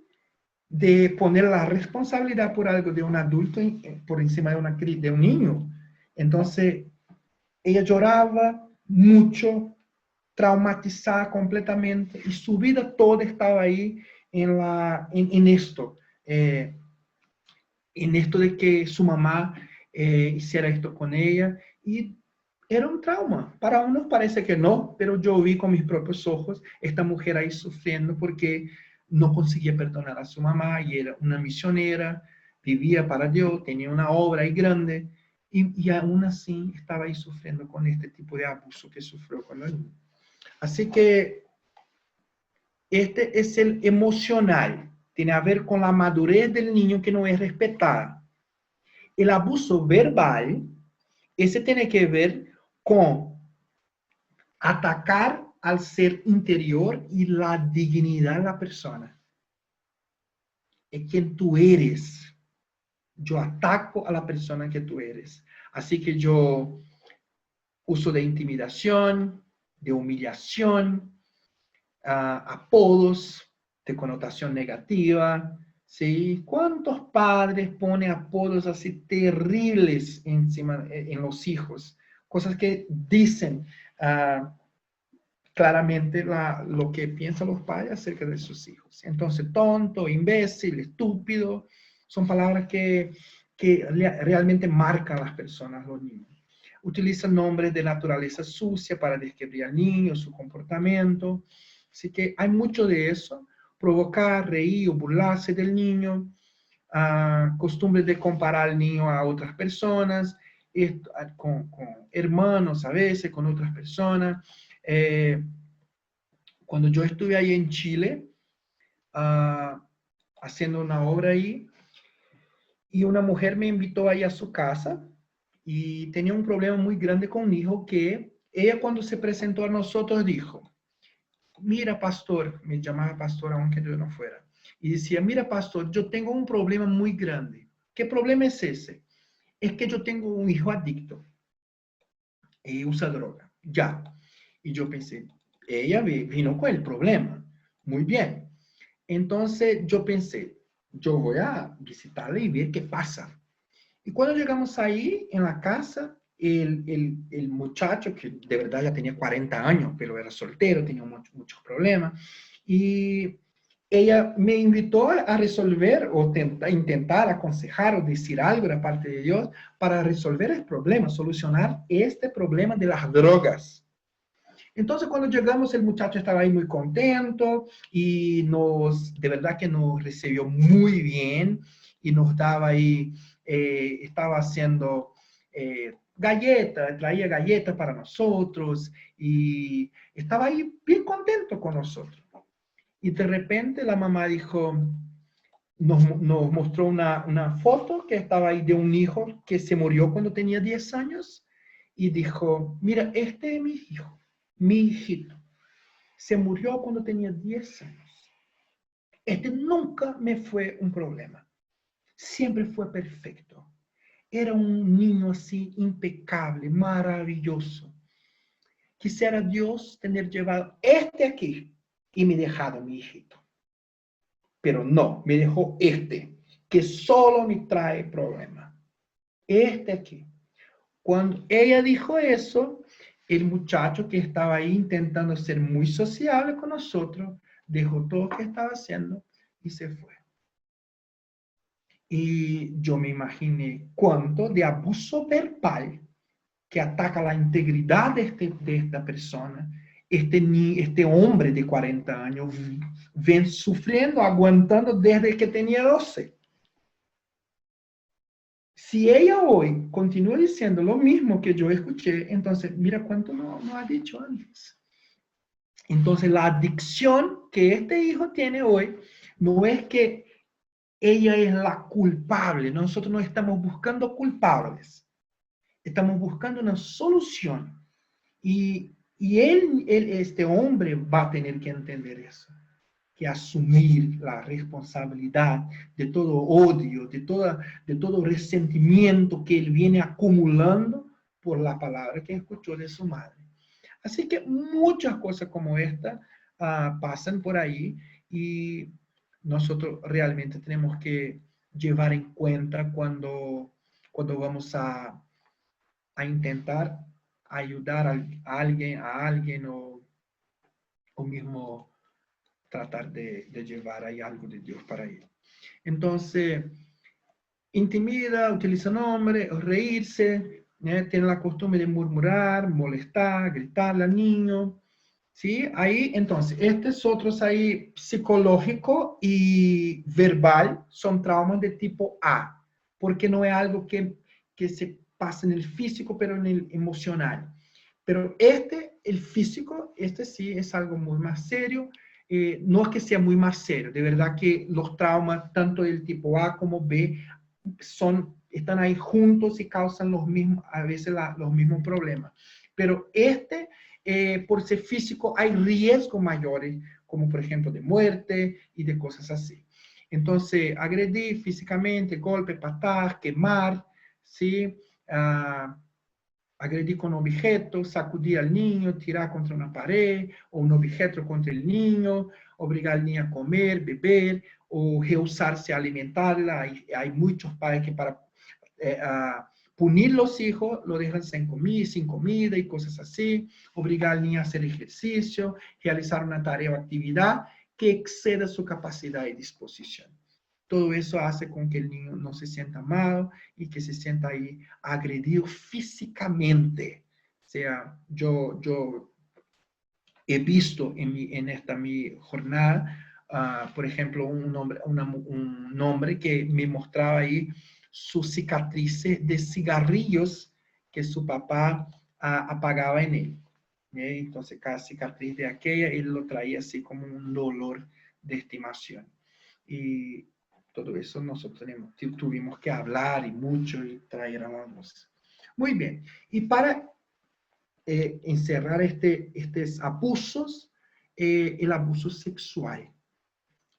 De poner la responsabilidad por algo de un adulto por encima de un niño. Entonces, ella lloraba mucho, traumatizada completamente, y su vida toda estaba ahí en esto de que su mamá hiciera esto con ella, y era un trauma. Para unos parece que no, pero yo vi con mis propios ojos esta mujer ahí sufriendo porque no conseguía perdonar a su mamá y era una misionera, vivía para Dios, tenía una obra ahí grande y aún así estaba ahí sufriendo con este tipo de abuso que sufrió con el niño. Así que este es el emocional, tiene a ver con la madurez del niño que no es respetada. El abuso verbal, ese tiene que ver con atacar al ser interior y la dignidad de la persona. Es quien tú eres. Yo ataco a la persona que tú eres. Así que yo uso de intimidación, de humillación, apodos de connotación negativa, ¿sí? ¿Cuántos padres ponen apodos así terribles encima en los hijos? cosas que dicen claramente lo que piensan los padres acerca de sus hijos. Entonces, tonto, imbécil, estúpido, son palabras que realmente marcan a las personas, los niños. Utilizan nombres de naturaleza sucia para describir al niño, su comportamiento. Así que hay mucho de eso. Provocar, reír o burlarse del niño. Costumbres de comparar al niño a otras personas, con hermanos a veces, con otras personas. Cuando yo estuve ahí en Chile, haciendo una obra ahí, y una mujer me invitó ahí a su casa, y tenía un problema muy grande con un hijo que ella cuando se presentó a nosotros dijo, mira pastor, me llamaba pastor aunque yo no fuera, y decía, mira pastor, yo tengo un problema muy grande. ¿Qué problema es ese? Es que yo tengo un hijo adicto y usa droga, ya. Y yo pensé, ella vino con el problema, muy bien. Entonces yo pensé, yo voy a visitarla y ver qué pasa. Y cuando llegamos ahí en la casa, el muchacho, que de verdad ya tenía 40 años, pero era soltero, tenía muchos problemas, y ella me invitó a resolver o intentar aconsejar o decir algo de parte de Dios para resolver el problema, solucionar este problema de las drogas. Entonces, cuando llegamos, el muchacho estaba ahí muy contento y de verdad que nos recibió muy bien y nos daba ahí, estaba haciendo galletas, traía galletas para nosotros y estaba ahí bien contento con nosotros. Y de repente la mamá dijo, nos mostró una foto que estaba ahí de un hijo que se murió cuando tenía 10 años y dijo, mira, este es mi hijo. Mi hijito se murió cuando tenía 10 años. Este nunca me fue un problema. Siempre fue perfecto. Era un niño así impecable, maravilloso. Quisiera Dios tener llevado este aquí y me dejado mi hijito. Pero no, me dejó este, que solo me trae problemas. Este aquí. Cuando ella dijo eso, el muchacho que estaba ahí intentando ser muy sociable con nosotros, dejó todo lo que estaba haciendo y se fue. Y yo me imaginé cuánto de abuso verbal que ataca la integridad de esta persona, este hombre de 40 años, ven sufriendo, aguantando desde que tenía 12. Si ella hoy continúa diciendo lo mismo que yo escuché, entonces mira cuánto no ha dicho antes. Entonces la adicción que este hijo tiene hoy no es que ella es la culpable. Nosotros no estamos buscando culpables. Estamos buscando una solución. Y este hombre va a tener que entender eso. Que asumir la responsabilidad de todo odio, de todo resentimiento que él viene acumulando por la palabra que escuchó de su madre. Así que muchas cosas como esta pasan por ahí y nosotros realmente tenemos que llevar en cuenta cuando vamos a intentar ayudar a alguien o mismo tratar de llevar ahí algo de Dios para ellos. Entonces, intimida, utiliza nombres, reírse, tiene la costumbre de murmurar, molestar, gritarle al niño, ¿sí? Ahí, entonces, estos otros ahí, psicológico y verbal, son traumas de tipo A, porque no es algo que se pasa en el físico, pero en el emocional. Pero el físico, sí es algo muy más serio. No es que sea muy más serio, de verdad que los traumas, tanto del tipo A como B, están ahí juntos y causan a veces los mismos problemas. Pero por ser físico, hay riesgos mayores, como por ejemplo de muerte y de cosas así. Entonces, agredir físicamente, golpe, patar, quemar, ¿sí? Agredir con objetos, sacudir al niño, tirar contra una pared o un objeto contra el niño, obligar al niño a comer, beber o rehusarse a alimentarla. Hay muchos padres que punir los hijos, lo dejan sin comida y cosas así, obligar al niño a hacer ejercicio, realizar una tarea o actividad que exceda su capacidad y disposición. Todo eso hace con que el niño no se sienta amado y que se sienta ahí agredido físicamente. O sea, yo he visto en esta mi jornada, por ejemplo, un hombre que me mostraba ahí sus cicatrices de cigarrillos que su papá apagaba en él. Entonces, cada cicatriz de aquella, él lo traía así como un dolor de estimación. Y todo eso nosotros tuvimos que hablar y mucho y traer a la luz. Muy bien. Y para encerrar estos abusos, el abuso sexual,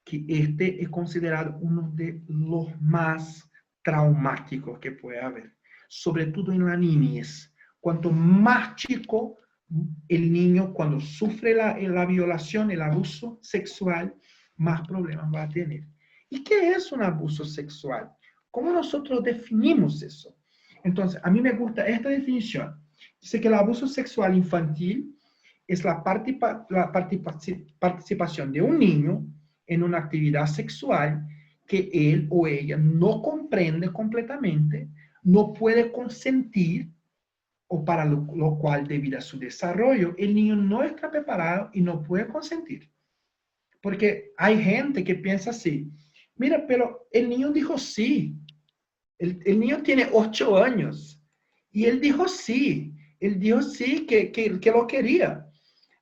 que este es considerado uno de los más traumáticos que puede haber, sobre todo en la niñez. Cuanto más chico el niño, cuando sufre la violación, el abuso sexual, más problemas va a tener. ¿Y qué es un abuso sexual? ¿Cómo nosotros definimos eso? Entonces, a mí me gusta esta definición. Dice que el abuso sexual infantil es la participación de un niño en una actividad sexual que él o ella no comprende completamente, no puede consentir, o para lo cual, debido a su desarrollo, el niño no está preparado y no puede consentir. Porque hay gente que piensa así, mira, pero el niño dijo sí, el niño tiene 8 años y él dijo sí que lo quería.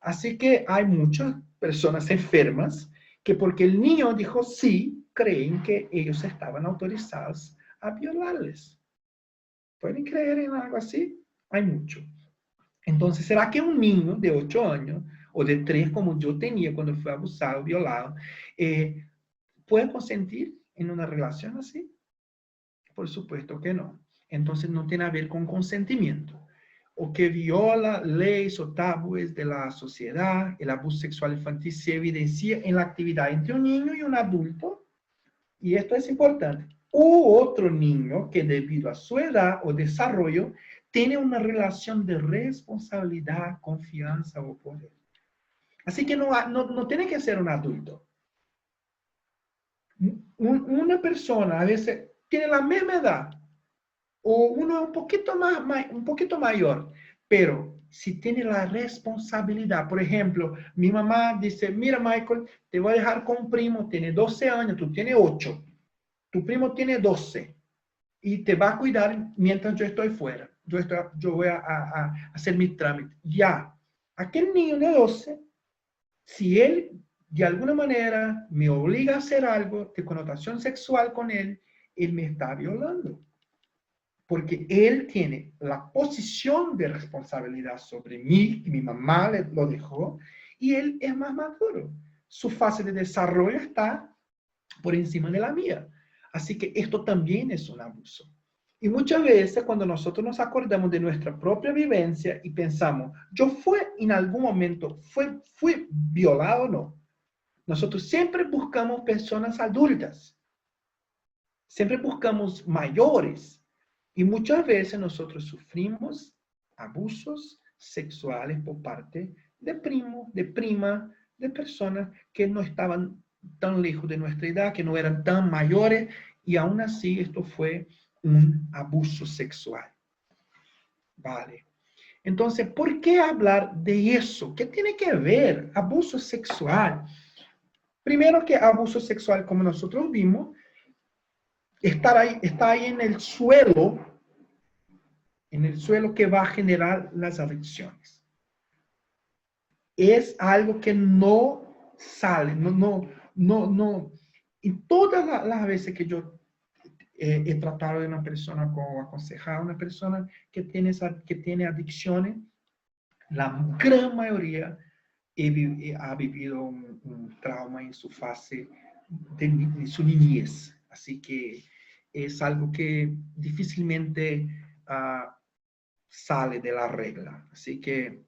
Así que hay muchas personas enfermas que porque el niño dijo sí, creen que ellos estaban autorizados a violarles. ¿Pueden creer en algo así? Hay mucho. Entonces, ¿será que un niño de 8 años o de 3, como yo tenía cuando fui abusado, violado, puede consentir en una relación así? Por supuesto que no. Entonces, no tiene a ver con consentimiento. O que viola leyes o tabúes de la sociedad, el abuso sexual infantil se evidencia en la actividad entre un niño y un adulto, y esto es importante, u otro niño que debido a su edad o desarrollo tiene una relación de responsabilidad, confianza o poder. Así que no tiene que ser un adulto. Una persona a veces tiene la misma edad, o uno un poquito mayor, pero si tiene la responsabilidad, por ejemplo, mi mamá dice, mira Michael, te voy a dejar con un primo, tiene 12 años, tú tienes 8, tu primo tiene 12, y te va a cuidar mientras yo estoy fuera, yo voy a hacer mi trámite. Ya, aquel niño de 12, si él de alguna manera me obliga a hacer algo de connotación sexual con él me está violando. Porque él tiene la posición de responsabilidad sobre mí, y mi mamá lo dejó, y él es más maduro. Su fase de desarrollo está por encima de la mía. Así que esto también es un abuso. Y muchas veces cuando nosotros nos acordamos de nuestra propia vivencia y pensamos, yo fui en algún momento, fui violado o no. Nosotros siempre buscamos personas adultas. Siempre buscamos mayores. Y muchas veces nosotros sufrimos abusos sexuales por parte de primos, de prima, de personas que no estaban tan lejos de nuestra edad, que no eran tan mayores, y aún así esto fue un abuso sexual. Vale. Entonces, ¿por qué hablar de eso? ¿Qué tiene que ver abuso sexual? Primero que abuso sexual, como nosotros vimos, está ahí en el suelo que va a generar las adicciones. Es algo que no sale, no. Y todas las veces que yo he tratado de una persona o aconsejado a una persona que tiene adicciones, la gran mayoría ha vivido un trauma en su fase de su niñez. Así que es algo que difícilmente sale de la regla. Así que,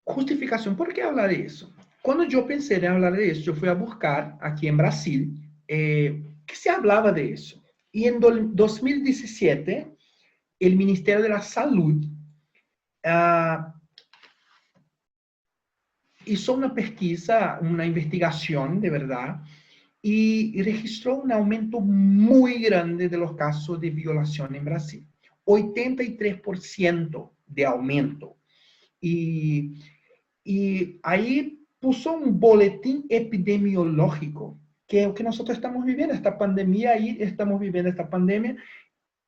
justificación, ¿por qué hablar de eso? Cuando yo pensé en hablar de eso, yo fui a buscar aquí en Brasil, que se hablaba de eso. Y en 2017, el Ministerio de la Salud hizo una pesquisa, una investigación de verdad, y registró un aumento muy grande de los casos de violación en Brasil. 83% de aumento. Y ahí puso un boletín epidemiológico, que es lo que nosotros estamos viviendo, esta pandemia, ahí estamos viviendo esta pandemia.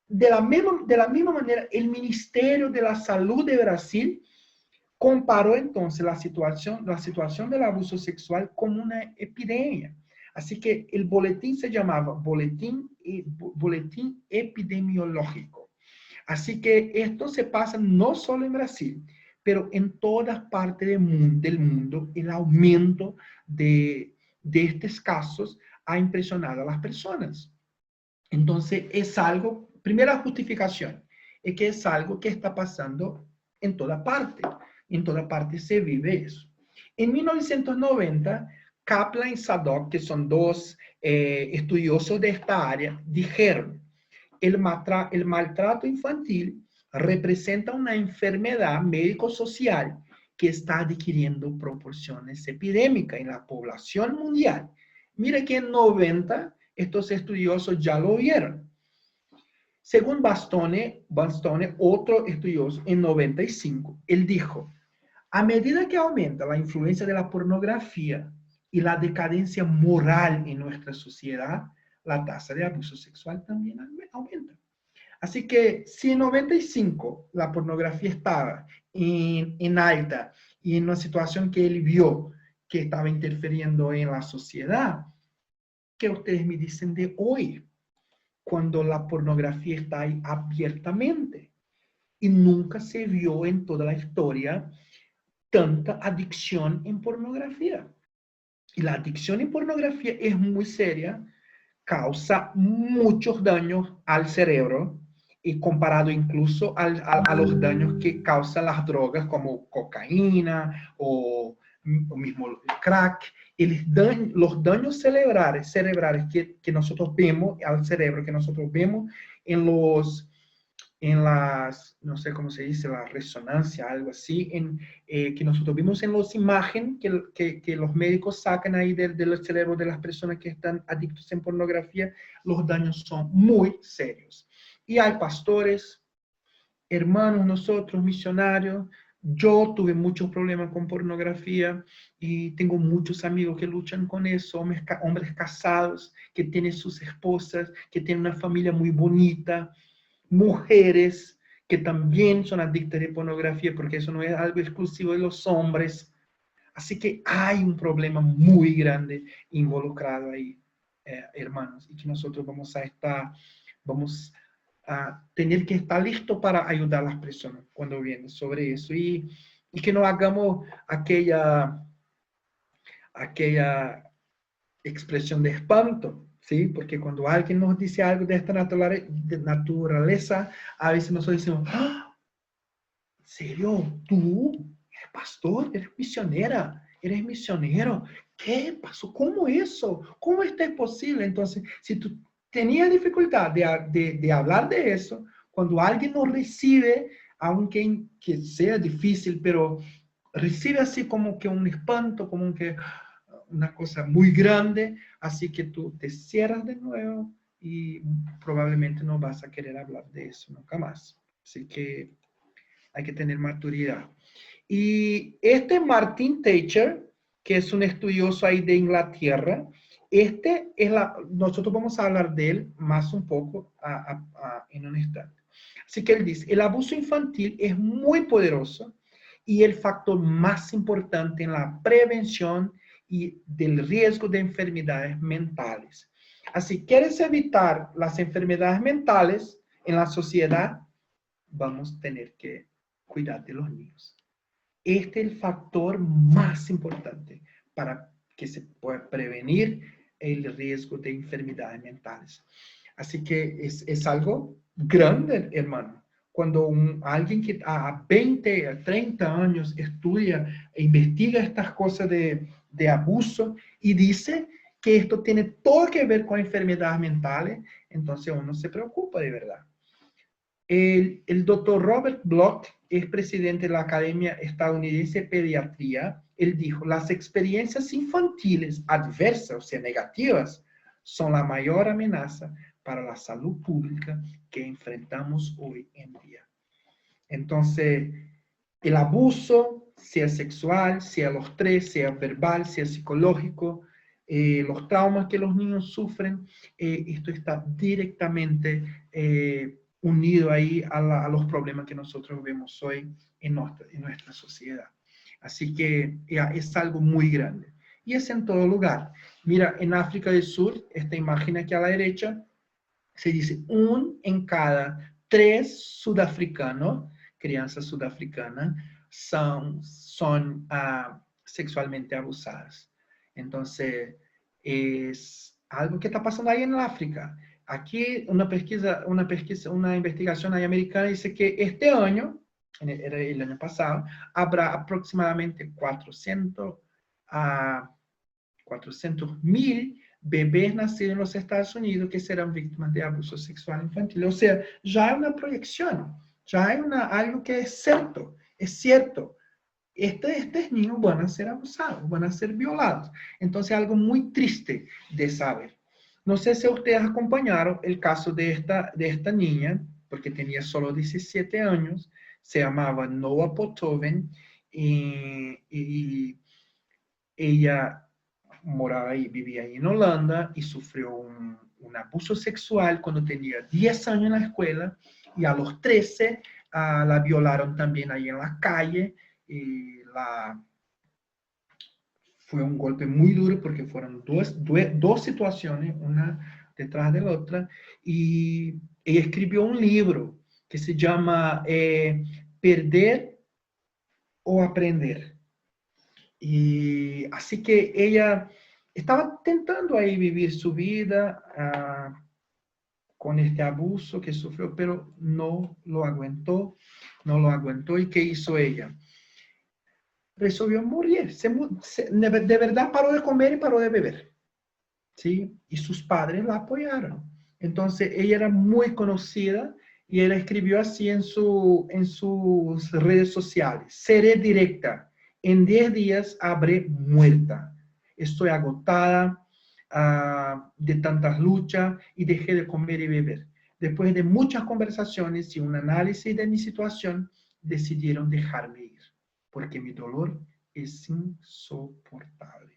De la misma manera, el Ministerio de la Salud de Brasil comparó entonces la situación del abuso sexual como una epidemia. Así que el boletín se llamaba boletín epidemiológico. Así que esto se pasa no solo en Brasil, pero en todas partes del mundo, el aumento de estos casos ha impresionado a las personas. Entonces, es algo, primera justificación, es que es algo que está pasando en toda parte. En toda parte se vive eso. En 1990, Kaplan y Sadok, que son dos estudiosos de esta área, dijeron: el maltrato infantil representa una enfermedad médico-social que está adquiriendo proporciones epidémicas en la población mundial. Mira que en 90 estos estudiosos ya lo vieron. Según Bastone, otro estudioso, en 95, él dijo: a medida que aumenta la influencia de la pornografía y la decadencia moral en nuestra sociedad, la tasa de abuso sexual también aumenta. Así que si en 95 la pornografía estaba en alta y en una situación que él vio que estaba interfiriendo en la sociedad, ¿qué ustedes me dicen de hoy? Cuando la pornografía está ahí abiertamente y nunca se vio en toda la historia tanta adicción en pornografía. Y la adicción en pornografía es muy seria, causa muchos daños al cerebro y comparado incluso a los daños que causan las drogas como cocaína o mismo el crack. Los daños cerebrales que nosotros vemos al cerebro, que nosotros vemos en las, no sé cómo se dice, la resonancia, algo así, que nosotros vimos en las imágenes que los médicos sacan ahí del cerebro de las personas que están adictos en pornografía, los daños son muy serios. Y hay pastores, hermanos, nosotros, misionarios. Yo tuve muchos problemas con pornografía y tengo muchos amigos que luchan con eso, hombres casados, que tienen sus esposas, que tienen una familia muy bonita, mujeres que también son adictas de pornografía, porque eso no es algo exclusivo de los hombres. Así que hay un problema muy grande involucrado ahí, hermanos, y que nosotros vamos a tener que estar listos para ayudar a las personas cuando vienen sobre eso, y que no hagamos aquella expresión de espanto, ¿sí? Porque cuando alguien nos dice algo de esta naturaleza, a veces nosotros decimos: ¡ah! ¿En serio? ¿Tú eres pastor? ¿Eres misionera? ¿Eres misionero? ¿Qué pasó? ¿Cómo eso? ¿Cómo esto es posible? Entonces, si tú tenías dificultad de hablar de eso, cuando alguien nos recibe, aunque que sea difícil, pero recibe así como que un espanto, como que una cosa muy grande, así que tú te cierras de nuevo y probablemente no vas a querer hablar de eso nunca más. Así que hay que tener maturidad. Y este Martin Thatcher, que es un estudioso ahí de Inglaterra, nosotros vamos a hablar de él más un poco en un instante. Así que él dice: el abuso infantil es muy poderoso y el factor más importante en la prevención y del riesgo de enfermedades mentales. Así, ¿quieres evitar las enfermedades mentales en la sociedad? Vamos a tener que cuidar de los niños. Este es el factor más importante para que se pueda prevenir el riesgo de enfermedades mentales. Así que es algo grande, hermano. Cuando alguien que a 20, a 30 años estudia e investiga estas cosas de abuso y dice que esto tiene todo que ver con enfermedades mentales, entonces uno se preocupa de verdad. El doctor Robert Bloch es presidente de la Academia Estadounidense de Pediatría. Él dijo, las experiencias infantiles adversas, o sea, negativas, son la mayor amenaza para la salud pública que enfrentamos hoy en día. Entonces, el abuso, sea sexual, sea los tres, sea verbal, sea psicológico, los traumas que los niños sufren, esto está directamente unido ahí a los problemas que nosotros vemos hoy en nuestra sociedad. Así que es algo muy grande. Y es en todo lugar. Mira, en África del Sur, esta imagen aquí a la derecha, se dice 1 en cada 3 sudafricanos, crianças sudafricanas, son sexualmente abusadas. Entonces, es algo que está pasando ahí en el África. Aquí una investigación ahí americana dice que este año, era el año pasado, habrá aproximadamente 400.000 bebés nacidos en los Estados Unidos que serán víctimas de abuso sexual infantil. O sea, ya hay una proyección, ya hay algo que es cierto, es cierto. Estos niños van a ser abusados, van a ser violados. Entonces, algo muy triste de saber. No sé si ustedes acompañaron el caso de esta niña, porque tenía solo 17 años, se llamaba Noah Potoven, y ella moraba ahí, vivía ahí en Holanda y sufrió un abuso sexual cuando tenía 10 años en la escuela y a los 13 la violaron también ahí en la calle. Y fue un golpe muy duro porque fueron dos situaciones, una detrás de la otra, y ella escribió un libro que se llama Perder o Aprender. Y así que ella estaba tentando ahí vivir su vida con este abuso que sufrió, pero no lo aguantó. ¿Y qué hizo ella? Resolvió morir. De verdad paró de comer y paró de beber. ¿Sí? Y sus padres la apoyaron. Entonces ella era muy conocida y ella escribió así en sus redes sociales: seré directa. En 10 días habré muerta. Estoy agotada de tantas luchas y dejé de comer y beber. Después de muchas conversaciones y un análisis de mi situación, decidieron dejarme ir, porque mi dolor es insoportable.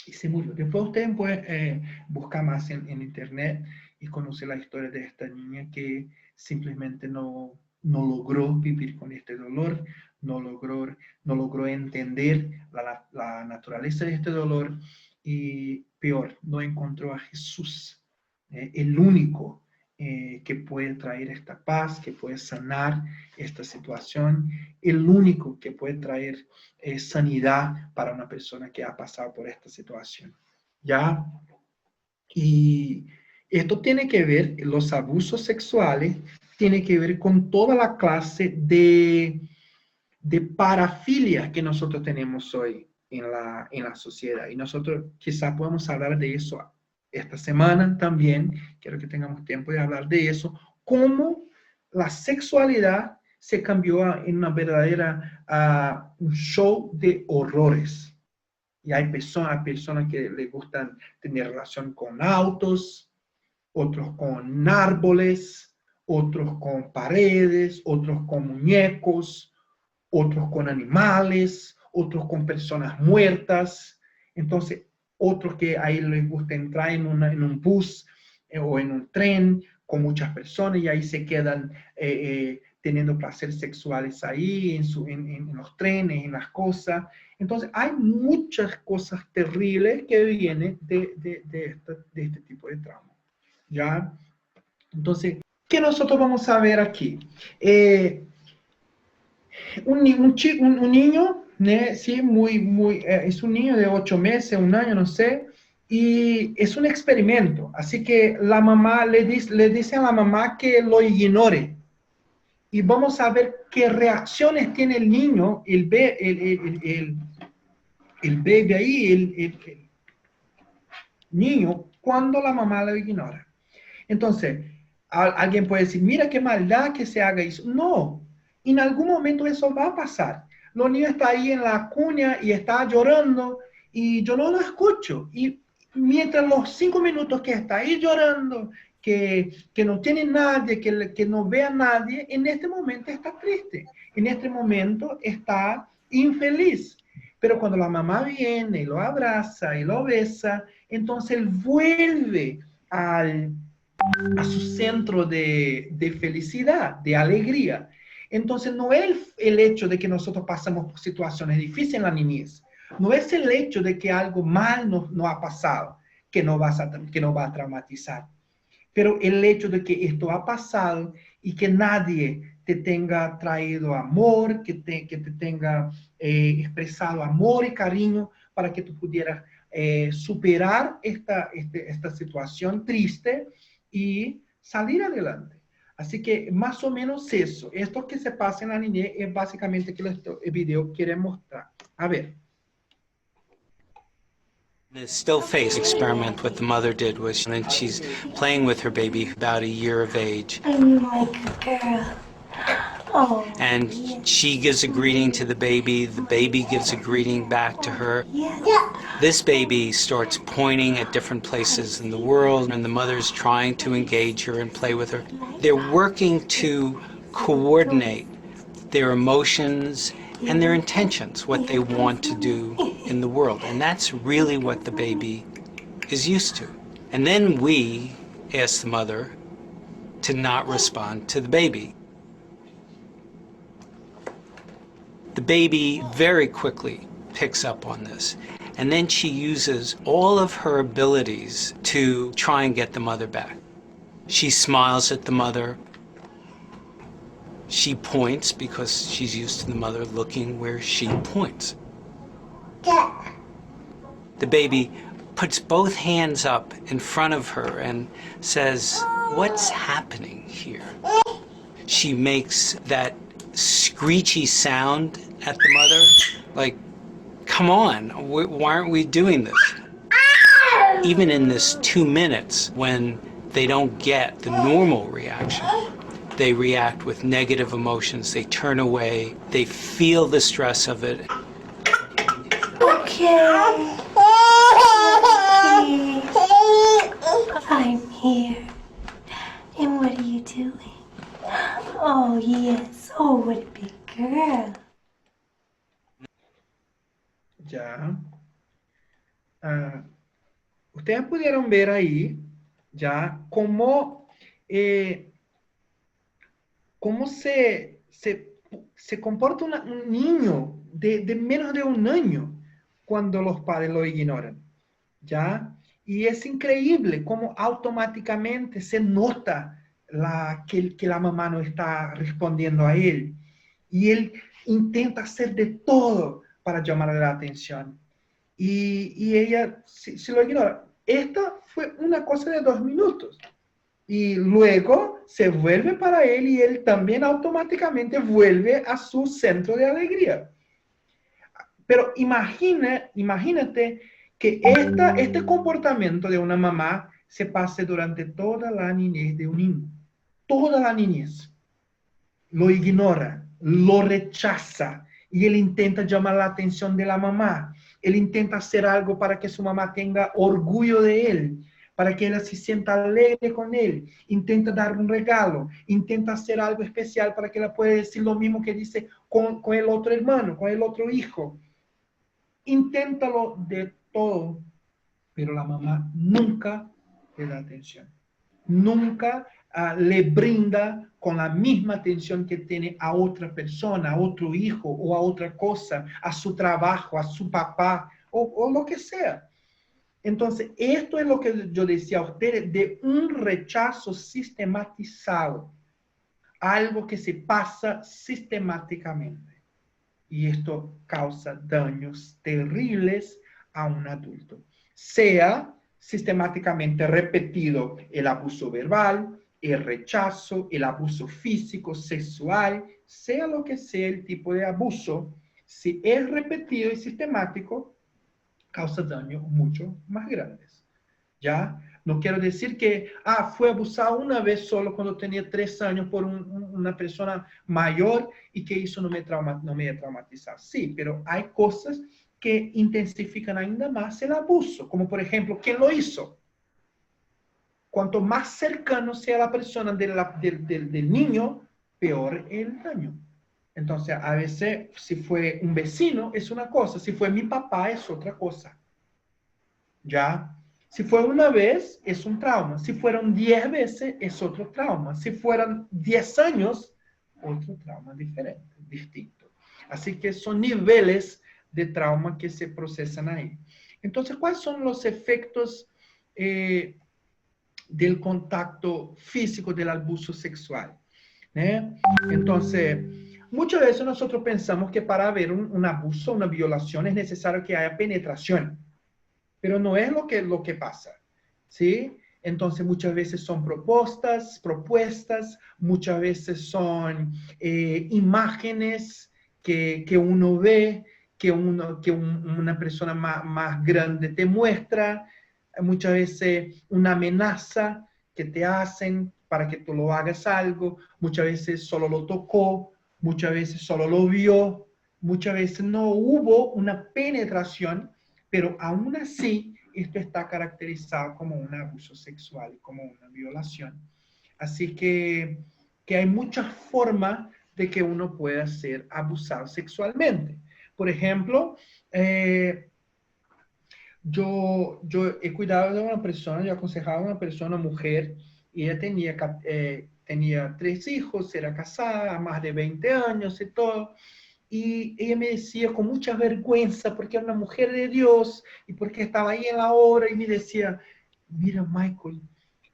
Y se murió. Después ustedes pueden buscar más en internet y conocer la historia de esta niña que simplemente no logró vivir con este dolor, no logró entender la naturaleza de este dolor y peor, no encontró a Jesús, el único que puede traer esta paz, que puede sanar esta situación, el único que puede traer sanidad para una persona que ha pasado por esta situación. ¿Ya? Y esto tiene que ver, los abusos sexuales, tiene que ver con toda la clase de parafilia que nosotros tenemos hoy en la sociedad. Y nosotros quizá podamos hablar de eso esta semana también. Quiero que tengamos tiempo de hablar de eso. Cómo la sexualidad se cambió en una verdadera un show de horrores. Y hay personas que les gustan tener relación con autos, otros con árboles, otros con paredes, otros con muñecos, otros con animales, otros con personas muertas. Entonces, otros que ahí les gusta entrar en un bus o en un tren con muchas personas y ahí se quedan teniendo placeres sexuales ahí en los trenes, en las cosas. Entonces, hay muchas cosas terribles que vienen de este tipo de trauma. ¿Ya? Entonces, ¿qué nosotros vamos a ver aquí? Un niño, ¿no? Sí, es un niño de 8 meses, un año, no sé, y es un experimento. Así que la mamá le dice a la mamá que lo ignore. Y vamos a ver qué reacciones tiene el niño, el bebé ahí, niño cuando la mamá lo ignora. Entonces, alguien puede decir, mira qué maldad que se haga eso. No, en algún momento eso va a pasar. Los niños están ahí en la cuna y está llorando y yo no lo escucho. Y mientras los 5 minutos que está ahí llorando, que no tiene nadie, que no ve a nadie, en este momento está triste. En este momento está infeliz. Pero cuando la mamá viene y lo abraza y lo besa, entonces él vuelve a su centro de felicidad, de alegría. Entonces no es el hecho de que nosotros pasamos por situaciones difíciles en la niñez, no es el hecho de que algo mal no ha pasado, que no va a traumatizar, pero el hecho de que esto ha pasado y que nadie te tenga traído amor, que te tenga expresado amor y cariño para que tú pudieras superar esta situación triste y salir adelante. Así que más o menos eso. Esto que se pasa en la niñez es básicamente que el video quiere mostrar. A ver. The still face experiment what the mother did was, and she's playing with her baby about a year of age. I'm like a girl. Oh. And she gives a greeting to the baby gives a greeting back to her. Yeah. This baby starts pointing at different places in the world, and the mother's trying to engage her and play with her. They're working to coordinate their emotions and their intentions, what they want to do in the world. And that's really what the baby is used to. And then we ask the mother to not respond to the baby. The baby very quickly picks up on this. And then she uses all of her abilities to try and get the mother back. She smiles at the mother. She points because she's used to the mother looking where she points. The baby puts both hands up in front of her and says, "What's happening here?" She makes that screechy sound at the mother, like, come on, why aren't we doing this? Even in this 2 minutes, when they don't get the normal reaction, they react with negative emotions, they turn away, they feel the stress of it. Okay. I'm here. And what are you doing? Oh, yes. Oh, what a big girl. Ya. Ustedes pudieron ver ahí ya cómo se comporta un niño de menos de 1 año cuando los padres lo ignoran, ¿ya? Y es increíble cómo automáticamente se nota que la mamá no está respondiendo a él. Y él intenta hacer de todo para llamarle la atención. Y ella se lo ignora. Esta fue una cosa de 2 minutos. Y luego se vuelve para él y él también automáticamente vuelve a su centro de alegría. Pero imagínate que este comportamiento de una mamá se pase durante toda la niñez de un niño. Toda la niñez. Lo ignora, lo rechaza y él intenta llamar la atención de la mamá. Él intenta hacer algo para que su mamá tenga orgullo de él, para que ella se sienta alegre con él. Intenta dar un regalo, intenta hacer algo especial para que ella pueda decir lo mismo que dice con el otro hermano, con el otro hijo. Inténtalo de todo, pero la mamá nunca le da atención. Nunca le brinda con la misma atención que tiene a otra persona, a otro hijo o a otra cosa, a su trabajo, a su papá o lo que sea. Entonces, esto es lo que yo decía a ustedes de un rechazo sistematizado, algo que se pasa sistemáticamente. Y esto causa daños terribles a un adulto. Sea sistemáticamente repetido el abuso verbal, el rechazo, el abuso físico, sexual, sea lo que sea el tipo de abuso, si es repetido y sistemático, causa daños mucho más grandes. ¿ya? No quiero decir que, fue abusado una vez solo cuando tenía 3 años por una persona mayor y que eso no me ia traumatizar. Sí, pero hay cosas que intensifican ainda más el abuso, como por ejemplo, ¿quién lo hizo? Cuanto más cercano sea la persona del niño, peor el daño. Entonces, a veces, si fue un vecino, es una cosa. Si fue mi papá, es otra cosa. ¿Ya? Si fue una vez, es un trauma. Si fueron 10 veces, es otro trauma. Si fueron 10 años, otro trauma diferente, distinto. Así que son niveles de trauma que se procesan ahí. Entonces, ¿cuáles son los efectos del contacto físico del abuso sexual? Entonces, muchas veces nosotros pensamos que para haber un abuso, una violación, es necesario que haya penetración. Pero no es lo que pasa, ¿sí? Entonces, muchas veces son propuestas, muchas veces son imágenes que uno ve, que una persona más grande te muestra, muchas veces una amenaza que te hacen para que tú lo hagas algo, muchas veces solo lo tocó, muchas veces solo lo vio, muchas veces no hubo una penetración, pero aún así esto está caracterizado como un abuso sexual, como una violación. Así que hay muchas formas de que uno pueda ser abusado sexualmente. Por ejemplo, yo he cuidado de una persona, yo aconsejaba a una persona, mujer, y ella tenía 3 hijos, era casada, más de 20 años y todo. Y ella me decía con mucha vergüenza, porque era una mujer de Dios, y porque estaba ahí en la obra, y me decía, mira, Michael,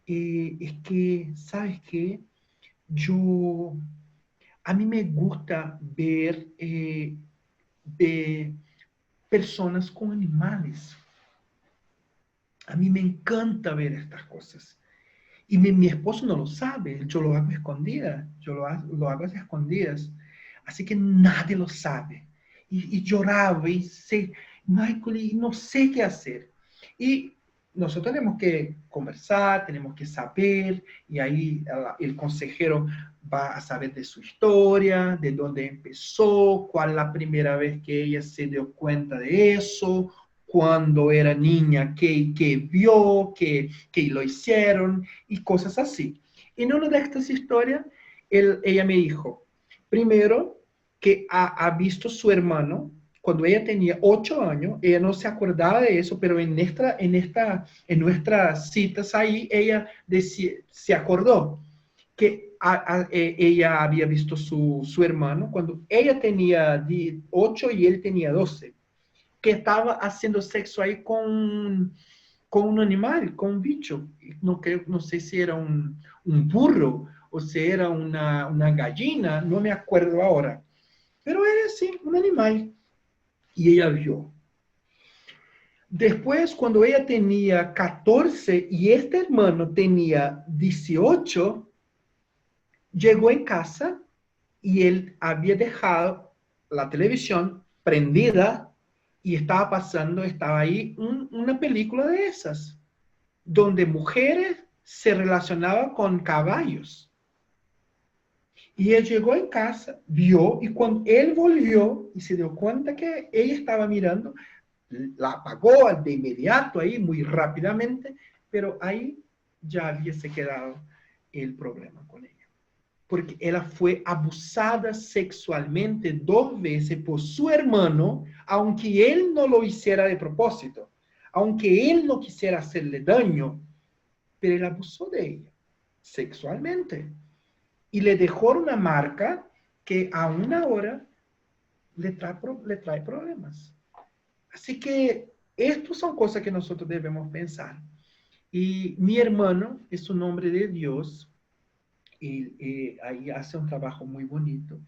es que, ¿sabes qué? A mí me gusta ver de personas con animales. A mí me encanta ver estas cosas. Y mi esposo no lo sabe, yo lo hago a escondidas, yo lo hago a escondidas. Así que nadie lo sabe. Y lloraba y sé, Michael, y no sé qué hacer. Y nosotros tenemos que conversar, tenemos que saber, y ahí el consejero va a saber de su historia, de dónde empezó, cuál es la primera vez que ella se dio cuenta de eso, cuando era niña, que vio, que lo hicieron, y cosas así. En una de estas historias, ella me dijo, primero, que ha visto su hermano cuando ella tenía 8 años, ella no se acordaba de eso, pero en nuestras citas ahí, ella se acordó que ella había visto su hermano cuando ella tenía 8 y él tenía 12, que estaba haciendo sexo ahí con un animal, con un bicho. No sé si era un burro o si era una gallina, no me acuerdo ahora. Pero era así, un animal. Y ella vio. Después, cuando ella tenía 14 y este hermano tenía 18, llegó en casa y él había dejado la televisión prendida y estaba ahí una película de esas, donde mujeres se relacionaban con caballos. Y él llegó en casa, vio, y cuando él volvió y se dio cuenta que ella estaba mirando, la apagó de inmediato ahí, muy rápidamente, pero ahí ya había se quedado el problema con ella. Porque ella fue abusada sexualmente 2 veces por su hermano, aunque él no lo hiciera de propósito, aunque él no quisiera hacerle daño, pero él abusó de ella sexualmente. Y le dejó una marca que aún ahora le trae problemas. Así que estas son cosas que nosotros debemos pensar. Y mi hermano es un hombre de Dios y ahí hace un trabajo muy bonito.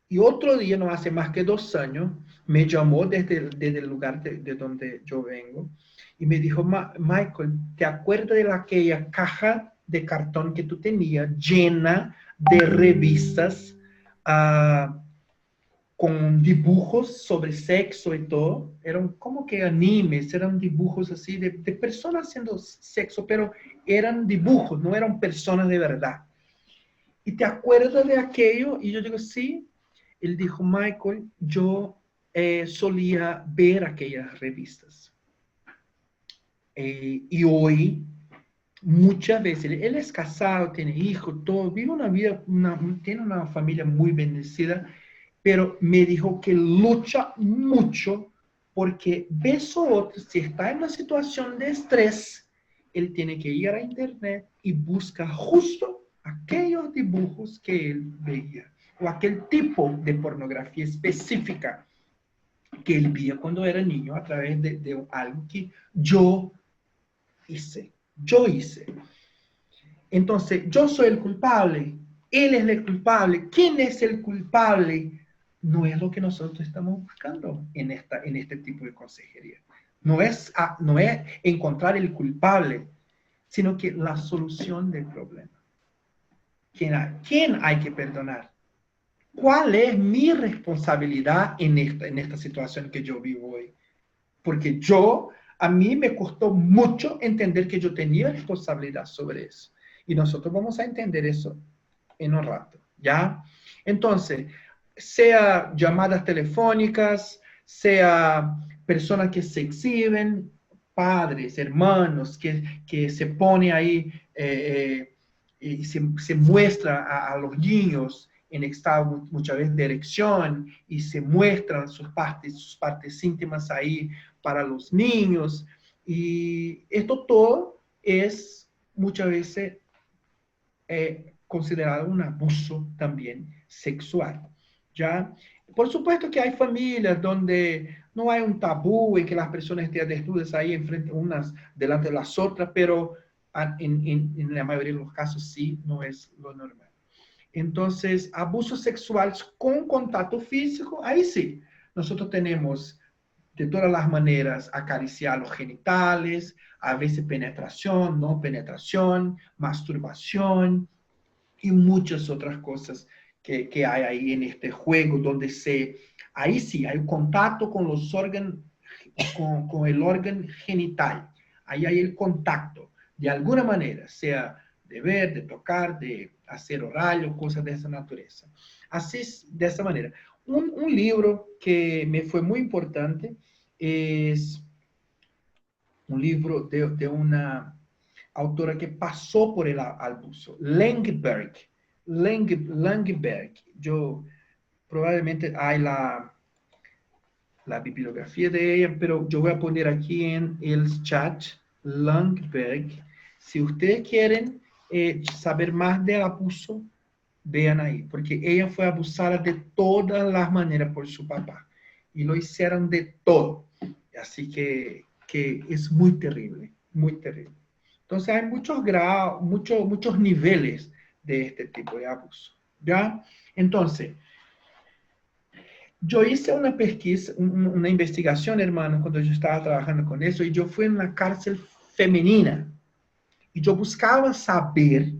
Y otro día, no hace más que 2 años, me llamó desde el lugar de donde yo vengo y me dijo, Michael, ¿te acuerdas de aquella caja de cartón que tú tenías llena de revistas con dibujos sobre sexo y todo. Eran como que animes, eran dibujos así de personas haciendo sexo, pero eran dibujos, no eran personas de verdad. ¿Y te acuerdas de aquello? Y yo digo, sí. Él dijo, Michael, yo solía ver aquellas revistas. Y hoy, muchas veces, él es casado, tiene hijos, todo, vive una vida, tiene una familia muy bendecida, pero me dijo que lucha mucho porque ves a otro, si está en una situación de estrés, él tiene que ir a internet y busca justo aquellos dibujos que él veía o aquel tipo de pornografía específica que él veía cuando era niño a través de algo que yo hice. Entonces, yo soy el culpable, él es el culpable. ¿Quién es el culpable? No es lo que nosotros estamos buscando en este tipo de consejería. No es encontrar el culpable, sino que la solución del problema. ¿Quién hay que perdonar? ¿Cuál es mi responsabilidad en esta situación que yo vivo hoy? Porque a mí me costó mucho entender que yo tenía responsabilidad sobre eso. Y nosotros vamos a entender eso en un rato, ¿ya? Entonces, sea llamadas telefónicas, sea personas que se exhiben, padres, hermanos, que se pone ahí y se muestra a los niños en estado muchas veces de erección y se muestran sus partes íntimas ahí para los niños. Y esto todo es muchas veces considerado un abuso también sexual, ¿ya? Por supuesto que hay familias donde no hay un tabú en que las personas estén desnudas ahí enfrente unas delante de las otras, pero en la mayoría de los casos sí, no es lo normal. Entonces, abusos sexuales con contacto físico, ahí sí, nosotros tenemos de todas las maneras acariciar los genitales, a veces penetración, no penetración, masturbación y muchas otras cosas que hay ahí en este juego donde ahí sí, hay contacto con los órganos, con el órgano genital, ahí hay el contacto, de alguna manera, sea de ver, de tocar, de hacer oral o cosas de esa naturaleza. Así, de esa manera. Un libro que me fue muy importante es un libro de una autora que pasó por el abuso, Langeberg. Langeberg. Yo probablemente hay la bibliografía de ella, pero yo voy a poner aquí en el chat Langeberg. Si ustedes quieren saber más del abuso, vean ahí, porque ella fue abusada de todas las maneras por su papá y lo hicieron de todo. Así que es muy terrible, muy terrible. Entonces hay muchos grados, muchos niveles de este tipo de abuso, ¿ya? Entonces, yo hice una pesquisa, una investigación, hermano, cuando yo estaba trabajando con eso, y yo fui en una cárcel femenina, y yo buscaba saber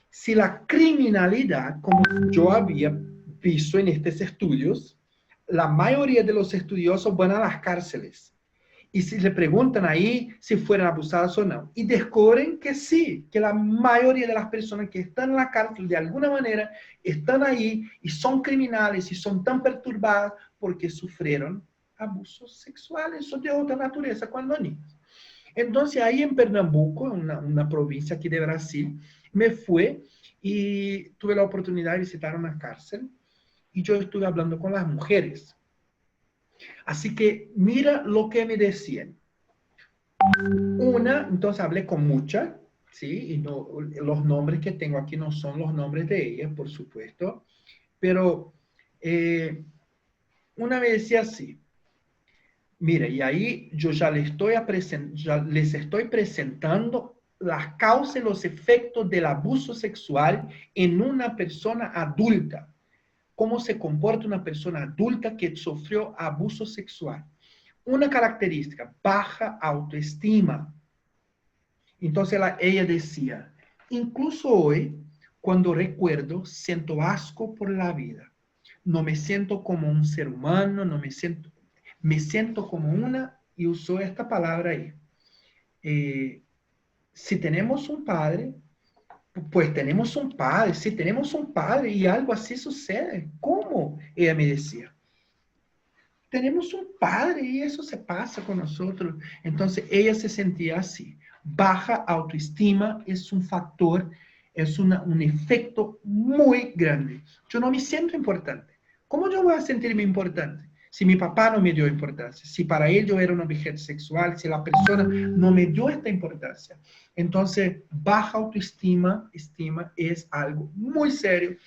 si la criminalidad, como yo había visto en estos estudios, la mayoría de los estudiosos van a las cárceles. Y si le preguntan ahí si fueron abusadas o no. Y descubren que sí, que la mayoría de las personas que están en la cárcel de alguna manera están ahí y son criminales y son tan perturbadas porque sufrieron abusos sexuales o de otra naturaleza cuando niños. Entonces ahí en Pernambuco, una provincia aquí de Brasil, me fui y tuve la oportunidad de visitar una cárcel y yo estuve hablando con las mujeres. Así que mira lo que me decían. Entonces hablé con muchas, ¿sí? Y no, los nombres que tengo aquí no son los nombres de ellas, por supuesto, pero una me decía así, mira, y ahí yo ya les estoy presentando las causas y los efectos del abuso sexual en una persona adulta. Cómo se comporta una persona adulta que sufrió abuso sexual. Una característica, baja autoestima. Entonces ella decía, incluso hoy, cuando recuerdo, siento asco por la vida. no me siento como un ser humano, me siento como una, y usó esta palabra ahí. Si tenemos un padre, pues tenemos un padre, si tenemos un padre y algo así sucede, ¿cómo? Ella me decía. Tenemos un padre y eso se pasa con nosotros. Entonces ella se sentía así. Baja autoestima es un factor, es un efecto muy grande. Yo no me siento importante. ¿Cómo yo voy a sentirme importante? Si mi papá no me dio importancia, si para él yo era un objeto sexual, si la persona no me dio esta importancia. Entonces, baja autoestima es algo muy serio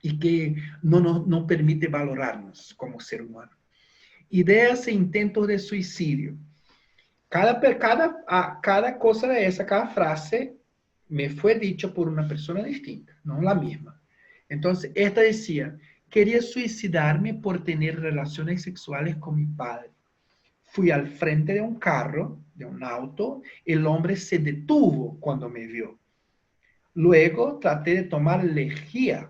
y que no nos permite valorarnos como ser humano. Ideas e intentos de suicidio. Cada cosa de esa, cada frase me fue dicho por una persona distinta, no la misma. Entonces, esta decía, quería suicidarme por tener relaciones sexuales con mi padre. Fui al frente de un carro, de un auto, el hombre se detuvo cuando me vio. Luego traté de tomar lejía.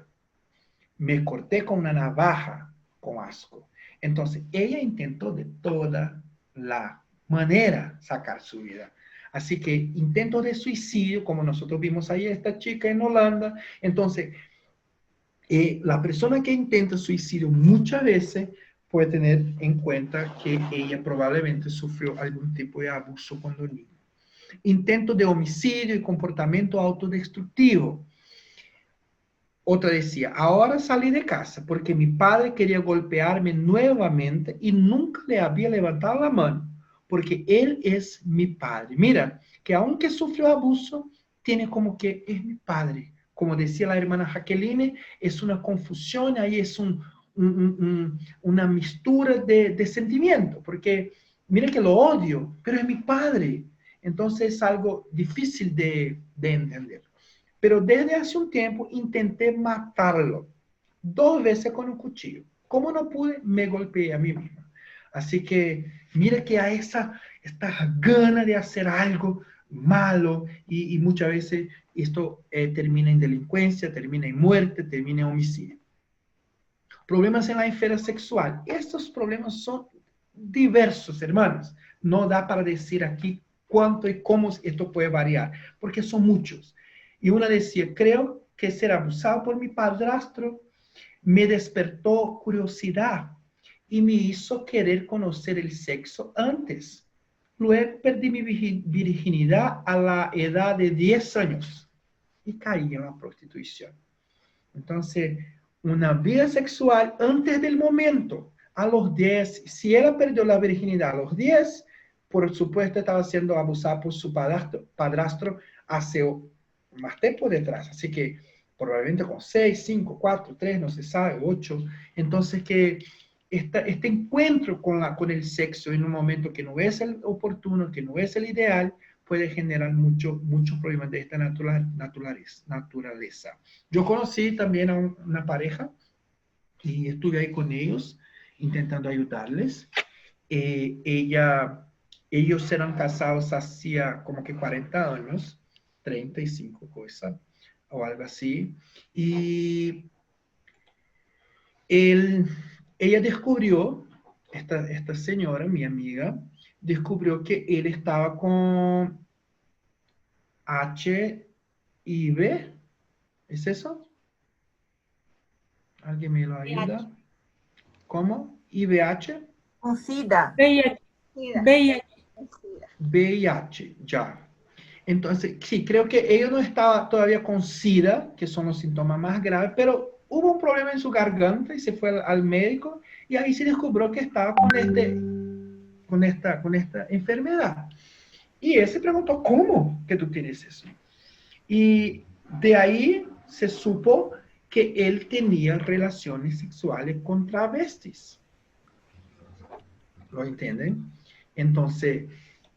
Me corté con una navaja, con asco. Entonces, ella intentó de toda la manera sacar su vida. Así que intentos de suicidio, como nosotros vimos ahí esta chica en Holanda. Entonces, la persona que intenta suicidio muchas veces puede tener en cuenta que ella probablemente sufrió algún tipo de abuso cuando niña. Intento de homicidio y comportamiento autodestructivo. Otra decía, ahora salí de casa porque mi padre quería golpearme nuevamente y nunca le había levantado la mano, porque él es mi padre. Mira, que aunque sufrió abuso, tiene como que es mi padre. Como decía la hermana Jacqueline, es una confusión, ahí es una mixtura de sentimientos, porque mira que lo odio, pero es mi padre. Entonces es algo difícil de entender. Pero desde hace un tiempo intenté matarlo 2 veces con un cuchillo. Como no pude, me golpeé a mí misma. Así que mira que hay esta gana de hacer algo malo y muchas veces esto termina en delincuencia, termina en muerte, termina en homicidio. Problemas en la esfera sexual. Estos problemas son diversos, hermanos. No da para decir aquí cuánto y cómo esto puede variar, porque son muchos. Y una decía, creo que ser abusado por mi padrastro me despertó curiosidad y me hizo querer conocer el sexo antes. Luego perdí mi virginidad a la edad de 10 años y caí en la prostitución. Entonces, una vida sexual antes del momento, a los 10, si ella perdió la virginidad a los 10, por supuesto estaba siendo abusada por su padrastro hace más tiempo detrás, así que probablemente con 6, 5, 4, 3, no se sabe, 8, entonces que este encuentro con el sexo en un momento que no es el oportuno, que no es el ideal, puede generar muchos problemas de esta naturaleza. Yo conocí también a una pareja y estuve ahí con ellos intentando ayudarles. Ellos eran casados hacía como que 40 años, 35 cosas, o algo así. Y ella descubrió, esta señora, mi amiga, descubrió que él estaba con HIV. ¿Es eso? ¿Alguien me lo ayuda? ¿Cómo? ¿IVH? Un SIDA. VIH. SIDA. VIH. VIH, ya. Entonces, sí, creo que ella no estaba todavía con SIDA, que son los síntomas más graves, pero hubo un problema en su garganta y se fue al médico y ahí se descubrió que estaba con esta enfermedad. Y él se preguntó, ¿cómo que tú tienes eso? Y de ahí se supo que él tenía relaciones sexuales con travestis. ¿Lo entienden? Entonces,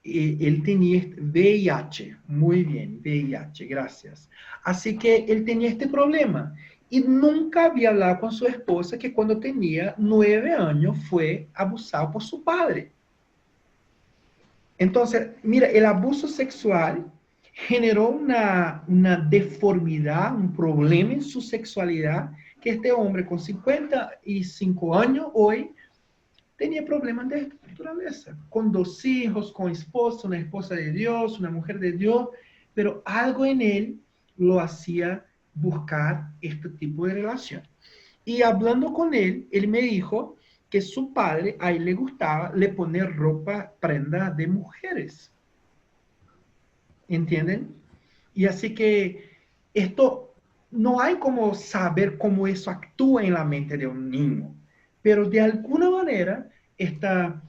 él tenía VIH, muy bien, VIH, gracias. Así que él tenía este problema y nunca había hablado con su esposa que cuando tenía 9 años fue abusado por su padre. Entonces, mira, el abuso sexual generó una deformidad, un problema en su sexualidad que este hombre con 55 años hoy tenía problemas de esta naturaleza, con 2 hijos, con esposa, una esposa de Dios, una mujer de Dios, pero algo en él lo hacía buscar este tipo de relación. Y hablando con él me dijo que su padre, a él le gustaba le poner ropa, prenda de mujeres. ¿Entienden? Y así que esto no hay como saber cómo eso actúa en la mente de un niño, pero de alguna manera esta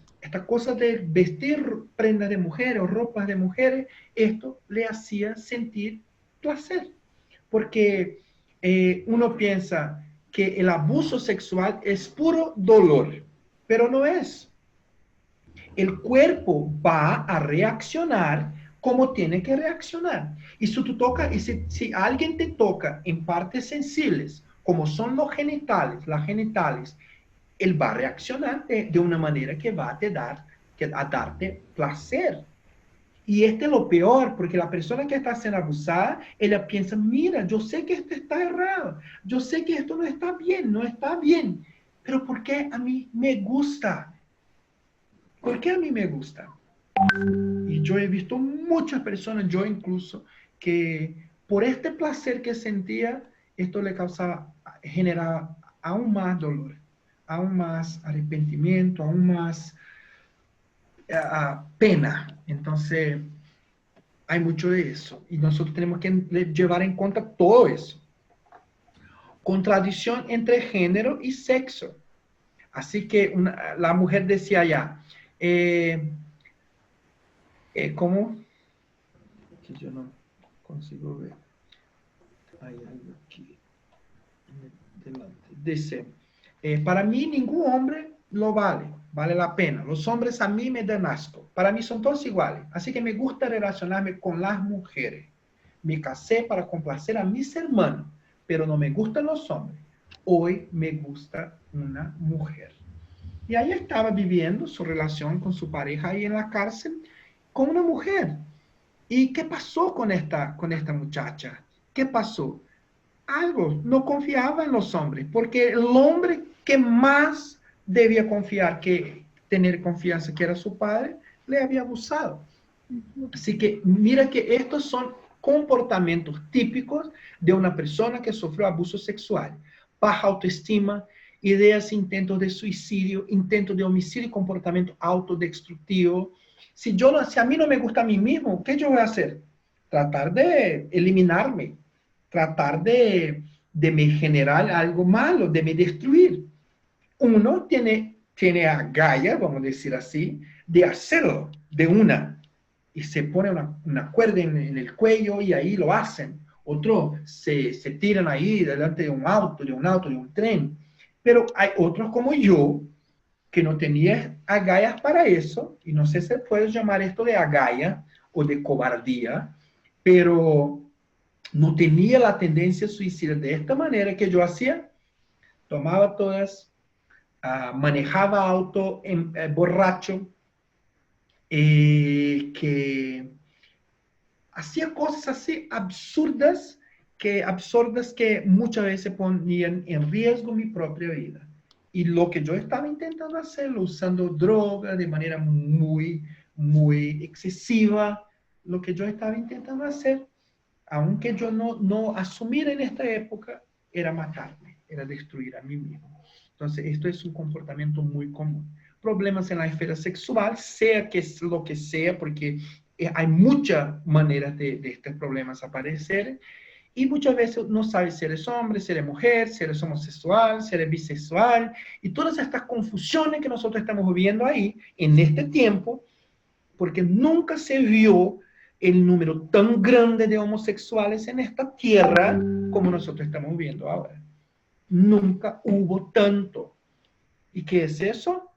cosa de vestir prendas de mujeres o ropas de mujeres, esto le hacía sentir placer, porque uno piensa que el abuso sexual es puro dolor, pero no es. El cuerpo va a reaccionar como tiene que reaccionar. Y si tú tocas, si alguien te toca en partes sensibles, como son los genitales, las genitales, él va a reaccionar de una manera que va a darte placer. Y este es lo peor, porque la persona que está siendo abusada, ella piensa, mira, yo sé que esto está errado, yo sé que esto no está bien, pero ¿por qué a mí me gusta? ¿Por qué a mí me gusta? Y yo he visto muchas personas, yo incluso, que por este placer que sentía, esto le causaba, generaba aún más dolor, aún más arrepentimiento, aún más pena. Entonces, hay mucho de eso. Y nosotros tenemos que llevar en cuenta todo eso. Contradicción entre género y sexo. Así que la mujer decía ya, ¿cómo? Que yo no consigo ver. Hay algo aquí delante. Dice, para mí ningún hombre lo vale la pena. Los hombres a mí me dan asco. Para mí son todos iguales. Así que me gusta relacionarme con las mujeres. Me casé para complacer a mis hermanos, pero no me gustan los hombres. Hoy me gusta una mujer. Y ahí estaba viviendo su relación con su pareja ahí en la cárcel con una mujer. ¿Y qué pasó con esta muchacha? ¿Qué pasó? Algo, no confiaba en los hombres, porque el hombre que más debía confiar, que tener confianza, que era su padre, le había abusado. Así que mira que estos son comportamientos típicos de una persona que sufrió abuso sexual. Baja autoestima, ideas, intentos de suicidio, intentos de homicidio y comportamiento autodestructivo. Si a mí no me gusta a mí mismo, ¿qué yo voy a hacer? Tratar de eliminarme, tratar de me generar algo malo, de me destruir. Uno tiene agallas, vamos a decir así, de hacerlo de una. Y se pone una cuerda en el cuello y ahí lo hacen. Otros se tiran ahí delante de un auto, de un tren. Pero hay otros como yo, que no tenía agallas para eso, y no sé si se puede llamar esto de agalla o de cobardía, pero no tenía la tendencia suicida de esta manera que yo hacía. Tomaba todas, manejaba auto borracho, que hacía cosas así absurdas que muchas veces ponían en riesgo mi propia vida. Y lo que yo estaba intentando hacerlo, usando droga de manera muy, muy excesiva, lo que yo estaba intentando hacer, aunque yo no asumiera en esta época, era matarme, era destruir a mí mismo. Entonces, esto es un comportamiento muy común. Problemas en la esfera sexual, sea que es lo que sea, porque hay muchas maneras de estos problemas aparecer, y muchas veces no sabes si eres hombre, si eres mujer, si eres homosexual, si eres bisexual, y todas estas confusiones que nosotros estamos viviendo ahí, en este tiempo, porque nunca se vio el número tan grande de homosexuales en esta tierra como nosotros estamos viendo ahora. Nunca hubo tanto. ¿Y qué es eso?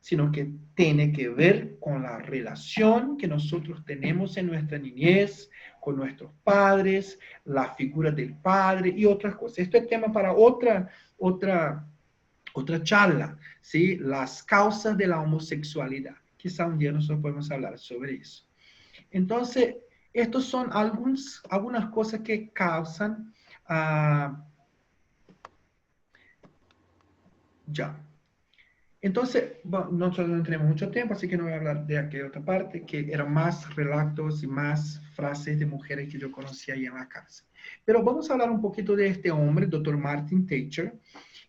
Sino que tiene que ver con la relación que nosotros tenemos en nuestra niñez, con nuestros padres, la figura del padre y otras cosas. Esto es tema para otra charla, ¿sí? Las causas de la homosexualidad. Quizá un día nosotros podemos hablar sobre eso. Entonces, estos son algunas cosas que causan Ya. Entonces, bueno, nosotros no tenemos mucho tiempo, así que no voy a hablar de aquella otra parte, que eran más relatos y más frases de mujeres que yo conocía ahí en la cárcel. Pero vamos a hablar un poquito de este hombre, Dr. Martin Thatcher.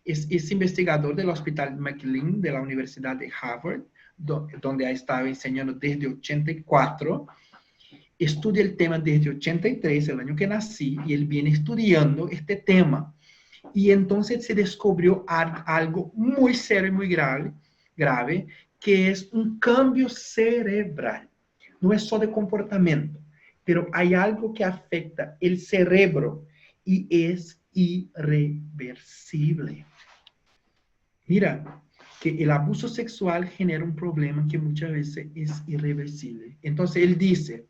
Es investigador del Hospital McLean de la Universidad de Harvard, donde ha estado enseñando desde 84. Estudia el tema desde 83, el año que nací, y él viene estudiando este tema. Y entonces se descubrió algo muy serio y muy grave, que es un cambio cerebral. No es solo de comportamiento, pero hay algo que afecta el cerebro y es irreversible. Mira, que el abuso sexual genera un problema que muchas veces es irreversible. Entonces él dice,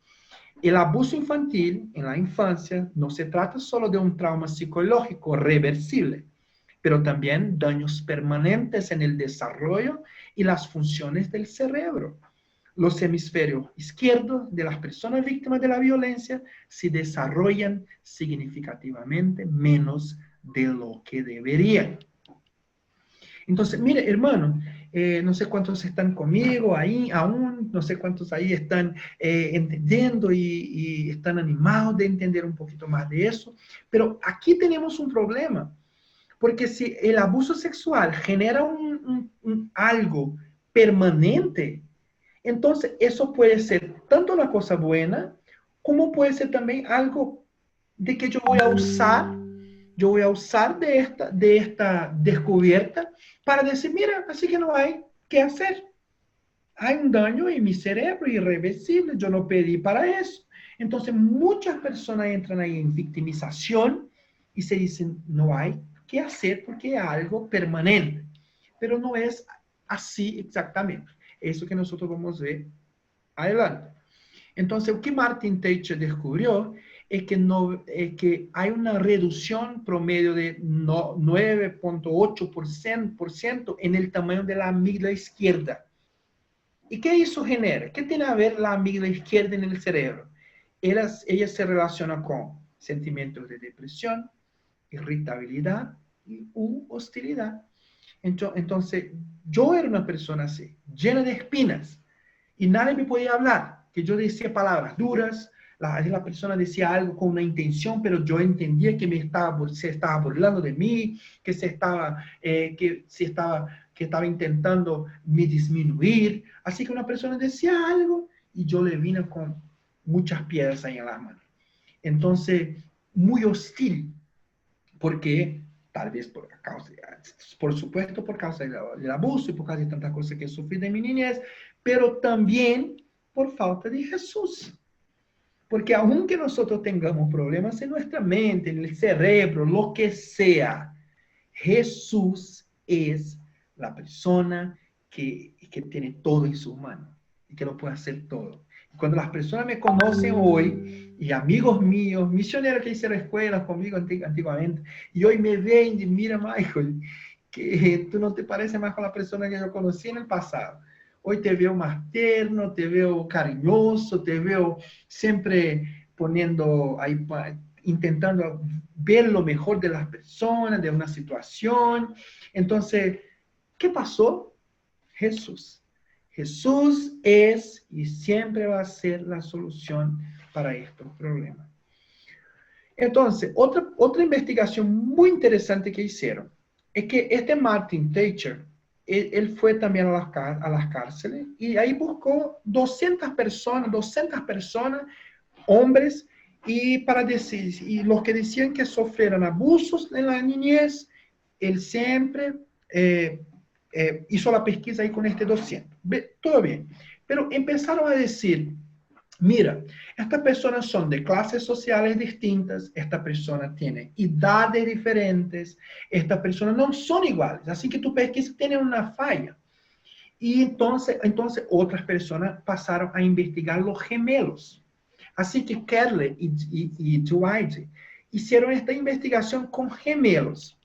el abuso infantil en la infancia no se trata solo de un trauma psicológico reversible, pero también daños permanentes en el desarrollo y las funciones del cerebro. Los hemisferios izquierdos de las personas víctimas de la violencia se desarrollan significativamente menos de lo que deberían. Entonces, mire, hermano, no sé cuántos están conmigo ahí aún, no sé cuántos ahí están entendiendo y están animados de entender un poquito más de eso, pero aquí tenemos un problema, porque si el abuso sexual genera algo permanente, entonces eso puede ser tanto una cosa buena, como puede ser también algo de que yo voy a usar de esta descubierta para decir, mira, así que no hay que hacer. Hay un daño en mi cerebro irreversible, yo no pedí para eso. Entonces muchas personas entran ahí en victimización y se dicen, no hay que hacer porque es algo permanente. Pero no es así exactamente. Eso que nosotros vamos a ver adelante. Entonces, lo que Martin Thatcher descubrió es que hay una reducción promedio de 9.8% en el tamaño de la amígdala izquierda. ¿Y qué eso genera? ¿Qué tiene a ver la amígdala izquierda en el cerebro? Ella se relaciona con sentimientos de depresión, irritabilidad u hostilidad. Entonces, yo era una persona así, llena de espinas, y nadie me podía hablar, que yo decía palabras duras, la persona decía algo con una intención, pero yo entendía que se estaba burlando de mí, que estaba intentando me disminuir. Así que una persona decía algo y yo le vine con muchas piedras ahí en las manos. Entonces, muy hostil, porque tal vez por supuesto por causa del abuso y por causa de tantas cosas que sufrí de mi niñez, pero también por falta de Jesús. Porque aunque nosotros tengamos problemas en nuestra mente, en el cerebro, lo que sea, Jesús es la persona que tiene todo en su mano y que lo puede hacer todo. Y cuando las personas me conocen hoy, y amigos míos, misioneros que hicieron escuelas conmigo antiguamente, y hoy me ven y mira, Michael, que tú no te pareces más con la persona que yo conocí en el pasado. Hoy te veo más tierno, te veo cariñoso, te veo siempre poniendo ahí, intentando ver lo mejor de las personas, de una situación. Entonces, ¿qué pasó? Jesús. Jesús es y siempre va a ser la solución para estos problemas. Entonces, otra investigación muy interesante que hicieron es que este Martin Thatcher, él fue también a las cárceles y ahí buscó 200 personas, hombres, y los que decían que sufrieron abusos en la niñez, él siempre hizo la pesquisa ahí con este 200. Todo bien. Pero empezaron a decir, mira, estas personas son de clases sociales distintas, esta persona tiene edades diferentes, estas personas no son iguales, así que tu pesquisa tiene una falla. Y entonces otras personas pasaron a investigar los gemelos. Así que Kelly y Dwight hicieron esta investigación con gemelos.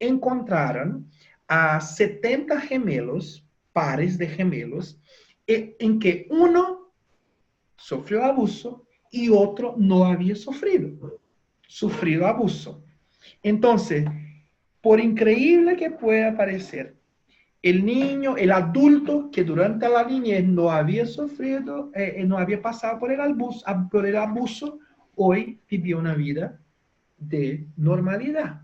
Encontraron a 70 gemelos, pares de gemelos, en que uno sufrió abuso y otro no había sufrido abuso. Entonces, por increíble que pueda parecer, el niño, el adulto que durante la niñez no había sufrido, no había pasado por el abuso, hoy vivió una vida de normalidad.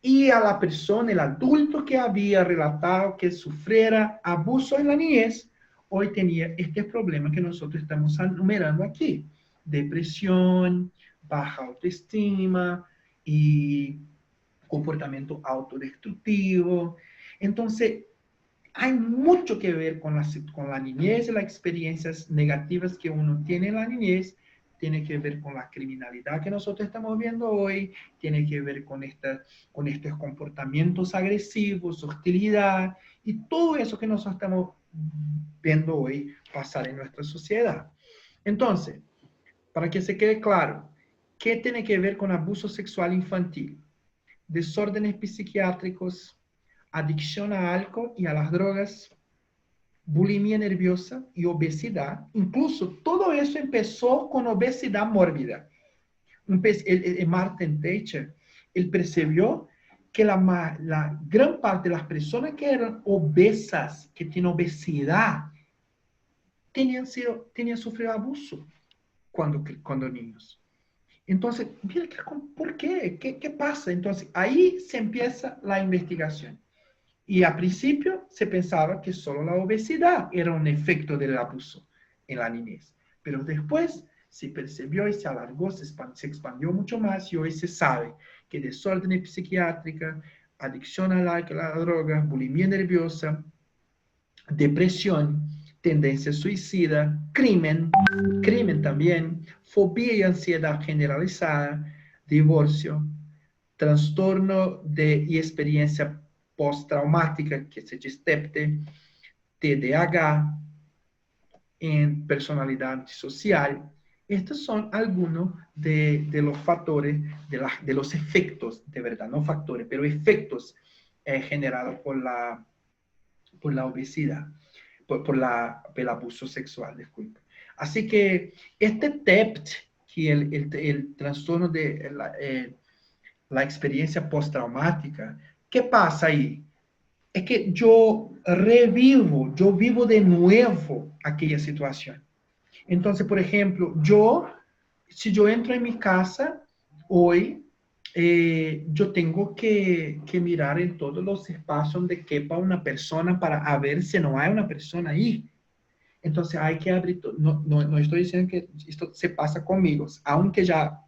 Y a la persona, el adulto que había relatado que sufriera abuso en la niñez, hoy tenía este problema que nosotros estamos enumerando aquí. Depresión, baja autoestima y comportamiento autodestructivo. Entonces, hay mucho que ver con la niñez y las experiencias negativas que uno tiene en la niñez. Tiene que ver con la criminalidad que nosotros estamos viendo hoy, tiene que ver con estos comportamientos agresivos, hostilidad y todo eso que nosotros estamos viendo hoy pasar en nuestra sociedad. Entonces, para que se quede claro, ¿qué tiene que ver con abuso sexual infantil? Desórdenes psiquiátricos, adicción al alcohol y a las drogas, bulimia nerviosa y obesidad. Incluso todo eso empezó con obesidad mórbida. Martin Teicher, él percibió que la gran parte de las personas que eran obesas, que tienen obesidad, tenían sufrido abuso cuando niños. Entonces, mira, ¿por qué? ¿Qué pasa? Entonces, ahí se empieza la investigación. Y al principio se pensaba que solo la obesidad era un efecto del abuso en la niñez. Pero después se percibió y se alargó, se expandió mucho más y hoy se sabe que desórdenes psiquiátricas, adicción al alcohol, a la droga, bulimia nerviosa, depresión, tendencia suicida, crimen también, fobia y ansiedad generalizada, divorcio, trastorno y experiencia postraumática, que se dice TEPT, TDAH, en personalidad antisocial. Estos son algunos de los factores, de los efectos, de verdad, no factores, pero efectos generados por la obesidad, por el abuso sexual, disculpe. Así que este TEPT, que el trastorno de la experiencia postraumática, ¿qué pasa ahí? Es que yo vivo de nuevo aquella situación. Entonces, por ejemplo, si yo entro en mi casa hoy, yo tengo que mirar en todos los espacios donde quepa una persona para ver si no hay una persona ahí. Entonces hay que abrir, no estoy diciendo que esto se pasa conmigo, aunque ya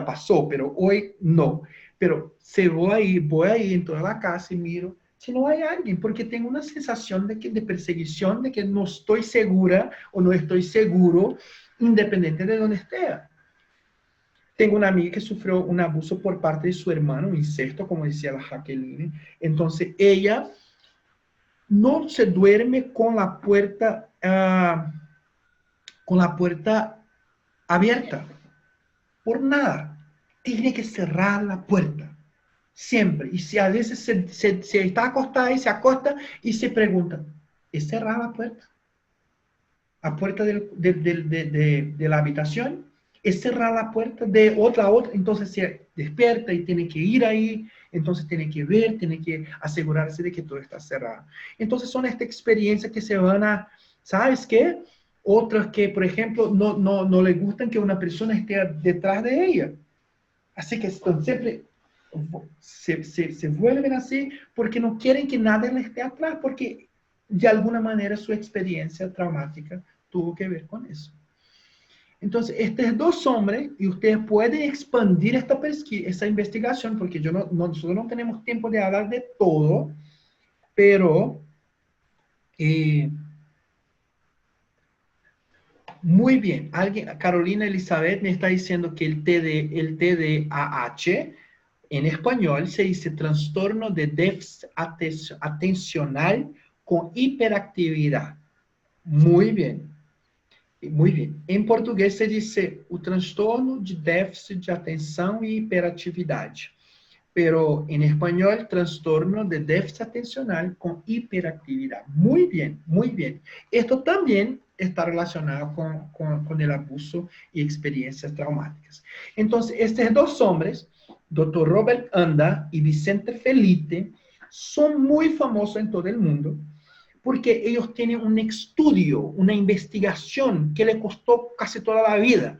pasó, pero hoy no. Pero voy ahí en toda la casa y miro si no hay alguien, porque tengo una sensación de perseguición, de que no estoy segura o no estoy seguro, independiente de donde esté. Tengo una amiga que sufrió un abuso por parte de su hermano, un incesto, como decía la Jacqueline. Entonces ella no se duerme con la puerta abierta, por nada. Tiene que cerrar la puerta, siempre. Y si a veces se está acostada y se acosta y se pregunta, ¿es cerrar la puerta? ¿La puerta de la habitación? ¿Es cerrar la puerta de otra a otra? Entonces se despierta y tiene que ir ahí. Entonces tiene que ver, tiene que asegurarse de que todo está cerrado. Entonces son estas experiencias que se van a, ¿sabes qué? Otras que, por ejemplo, no le gustan que una persona esté detrás de ella. Así que están siempre, se vuelven así porque no quieren que nadie le esté atrás, porque de alguna manera su experiencia traumática tuvo que ver con eso. Entonces, estos dos hombres, y ustedes pueden expandir esta pesquisa, esta investigación, porque nosotros no tenemos tiempo de hablar de todo, pero muy bien. Carolina Elizabeth me está diciendo que el TDAH, en español, se dice trastorno de déficit atencional con hiperactividad. Muy bien. Muy bien. Em português se dice o transtorno de déficit de atenção e hiperatividade. Pero en español, trastorno de déficit atencional con hiperactividad. Muy bien, muy bien. Esto también está relacionado con el abuso y experiencias traumáticas. Entonces, estos dos hombres, Dr. Robert Anda y Vicente Felitte, son muy famosos en todo el mundo porque ellos tienen un estudio, una investigación que le costó casi toda la vida.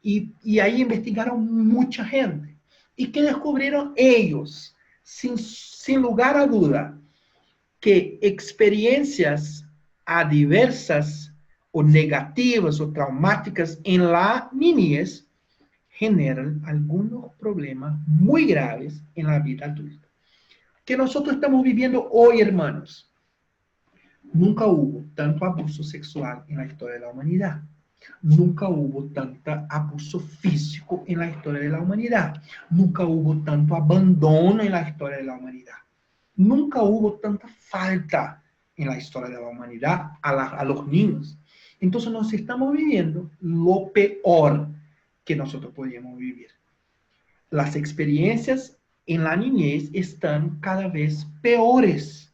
Y ahí investigaron mucha gente. ¿Y qué descubrieron ellos? Sin lugar a duda, que experiencias adversas o negativas o traumáticas en la niñez generan algunos problemas muy graves en la vida adulta. Que nosotros estamos viviendo hoy, hermanos. Nunca hubo tanto abuso sexual en la historia de la humanidad. Nunca hubo tanto abuso físico en la historia de la humanidad. Nunca hubo tanto abandono en la historia de la humanidad. Nunca hubo tanta falta en la historia de la humanidad a los niños. Entonces nos estamos viviendo lo peor que nosotros podíamos vivir. Las experiencias en la niñez están cada vez peores.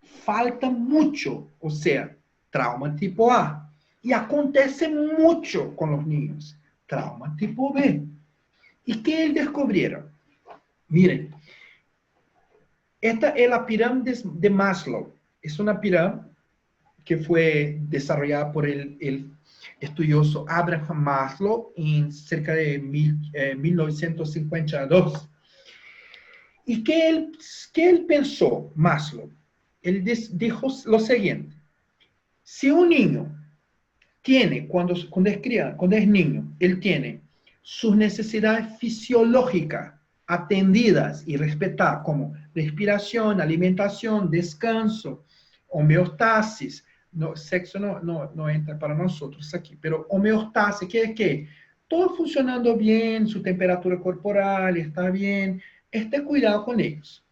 Falta mucho, o sea, trauma tipo A. Y acontece mucho con los niños. Trauma tipo B. ¿Y qué descubrieron? Miren, esta es la pirámide de Maslow. Es una pirámide que fue desarrollada por el estudioso Abraham Maslow en cerca de 1952. ¿Y qué él pensó, Maslow? Él dijo lo siguiente. Si un niño tiene, cuando es niño, él tiene sus necesidades fisiológicas atendidas y respetadas, como respiración, alimentación, descanso, homeostasis. No, sexo no entra para nosotros aquí, pero homeostasis, que es que todo funcionando bien, su temperatura corporal está bien, esté cuidado con ellos.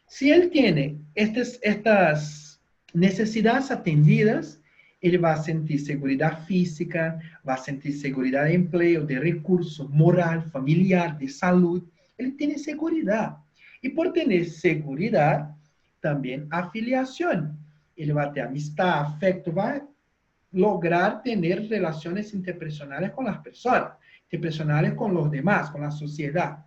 Si él tiene estas necesidades atendidas, él va a sentir seguridad física, va a sentir seguridad de empleo, de recursos, moral, familiar, de salud. Él tiene seguridad. Y por tener seguridad, también afiliación. Él va a tener amistad, afecto, va a lograr tener relaciones interpersonales con las personas, interpersonales con los demás, con la sociedad.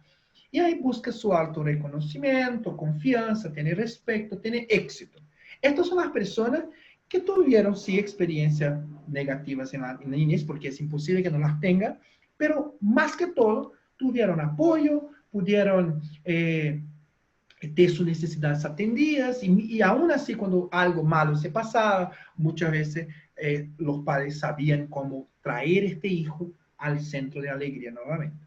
Y ahí busca su autorreconocimiento, confianza, tiene respeto, tiene éxito. Estas son las personas que tuvieron, sí, experiencias negativas en la niñez, porque es imposible que no las tengan, pero más que todo, tuvieron apoyo, pudieron ter sus necesidades atendidas, y aún así, cuando algo malo se pasaba, muchas veces los padres sabían cómo traer este hijo al centro de alegría nuevamente.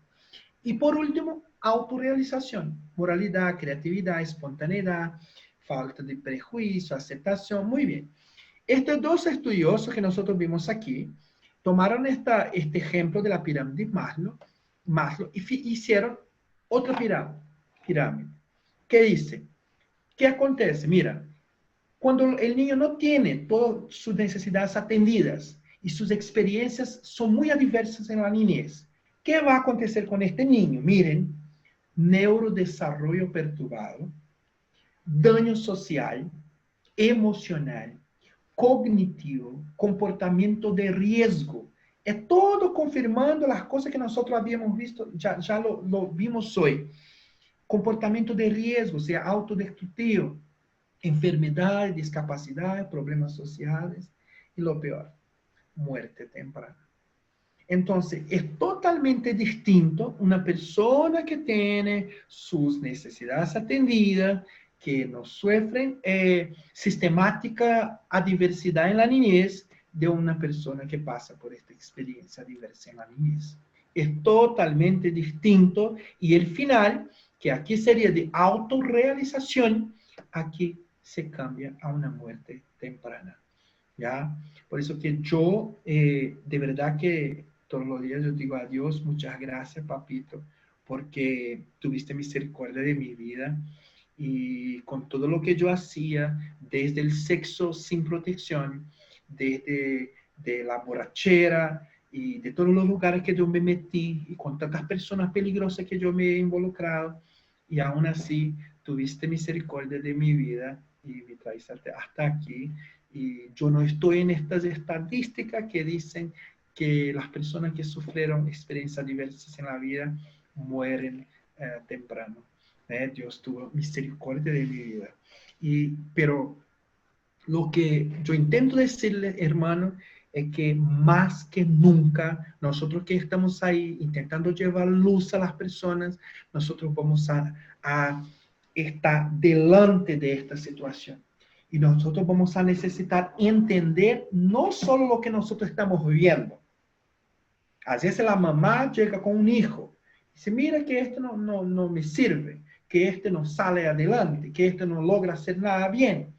Y por último, autorrealización, moralidad, creatividad, espontaneidad, falta de prejuicio, aceptación, muy bien. Estos dos estudiosos que nosotros vimos aquí, tomaron este ejemplo de la pirámide Maslow y hicieron otra pirámide. ¿Qué dice? ¿Qué acontece? Mira, cuando el niño no tiene todas sus necesidades atendidas y sus experiencias son muy adversas en la niñez, ¿qué va a acontecer con este niño? Miren, neurodesarrollo perturbado, daño social, emocional, cognitivo, comportamiento de riesgo. Es todo confirmando las cosas que nosotros habíamos visto, ya lo vimos hoy. Comportamiento de riesgo, o sea, autodestructivo, enfermedades, discapacidades, problemas sociales y lo peor, muerte temprana. Entonces, es totalmente distinto una persona que tiene sus necesidades atendidas, que no sufren sistemática adversidad en la niñez, de una persona que pasa por esta experiencia adversa en la niñez. Es totalmente distinto, y el final, que aquí sería de autorrealización, aquí se cambia a una muerte temprana. ¿Ya? Por eso que yo, de verdad que todos los días yo digo a Dios, muchas gracias, papito, porque tuviste misericordia de mi vida, y con todo lo que yo hacía, desde el sexo sin protección, desde de la borrachera y de todos los lugares que yo me metí, y con tantas personas peligrosas que yo me he involucrado, y aún así tuviste misericordia de mi vida y me traes hasta aquí. Y yo no estoy en estas estadísticas que dicen que las personas que sufrieron experiencias diversas en la vida mueren temprano. Dios tuvo misericordia de mi vida. Pero lo que yo intento decirle, hermano, es que más que nunca, nosotros que estamos ahí intentando llevar luz a las personas, nosotros vamos a estar delante de esta situación. Y nosotros vamos a necesitar entender no solo lo que nosotros estamos viviendo. A veces la mamá llega con un hijo y dice, mira que este no me sirve, que este no sale adelante, que este no logra hacer nada bien.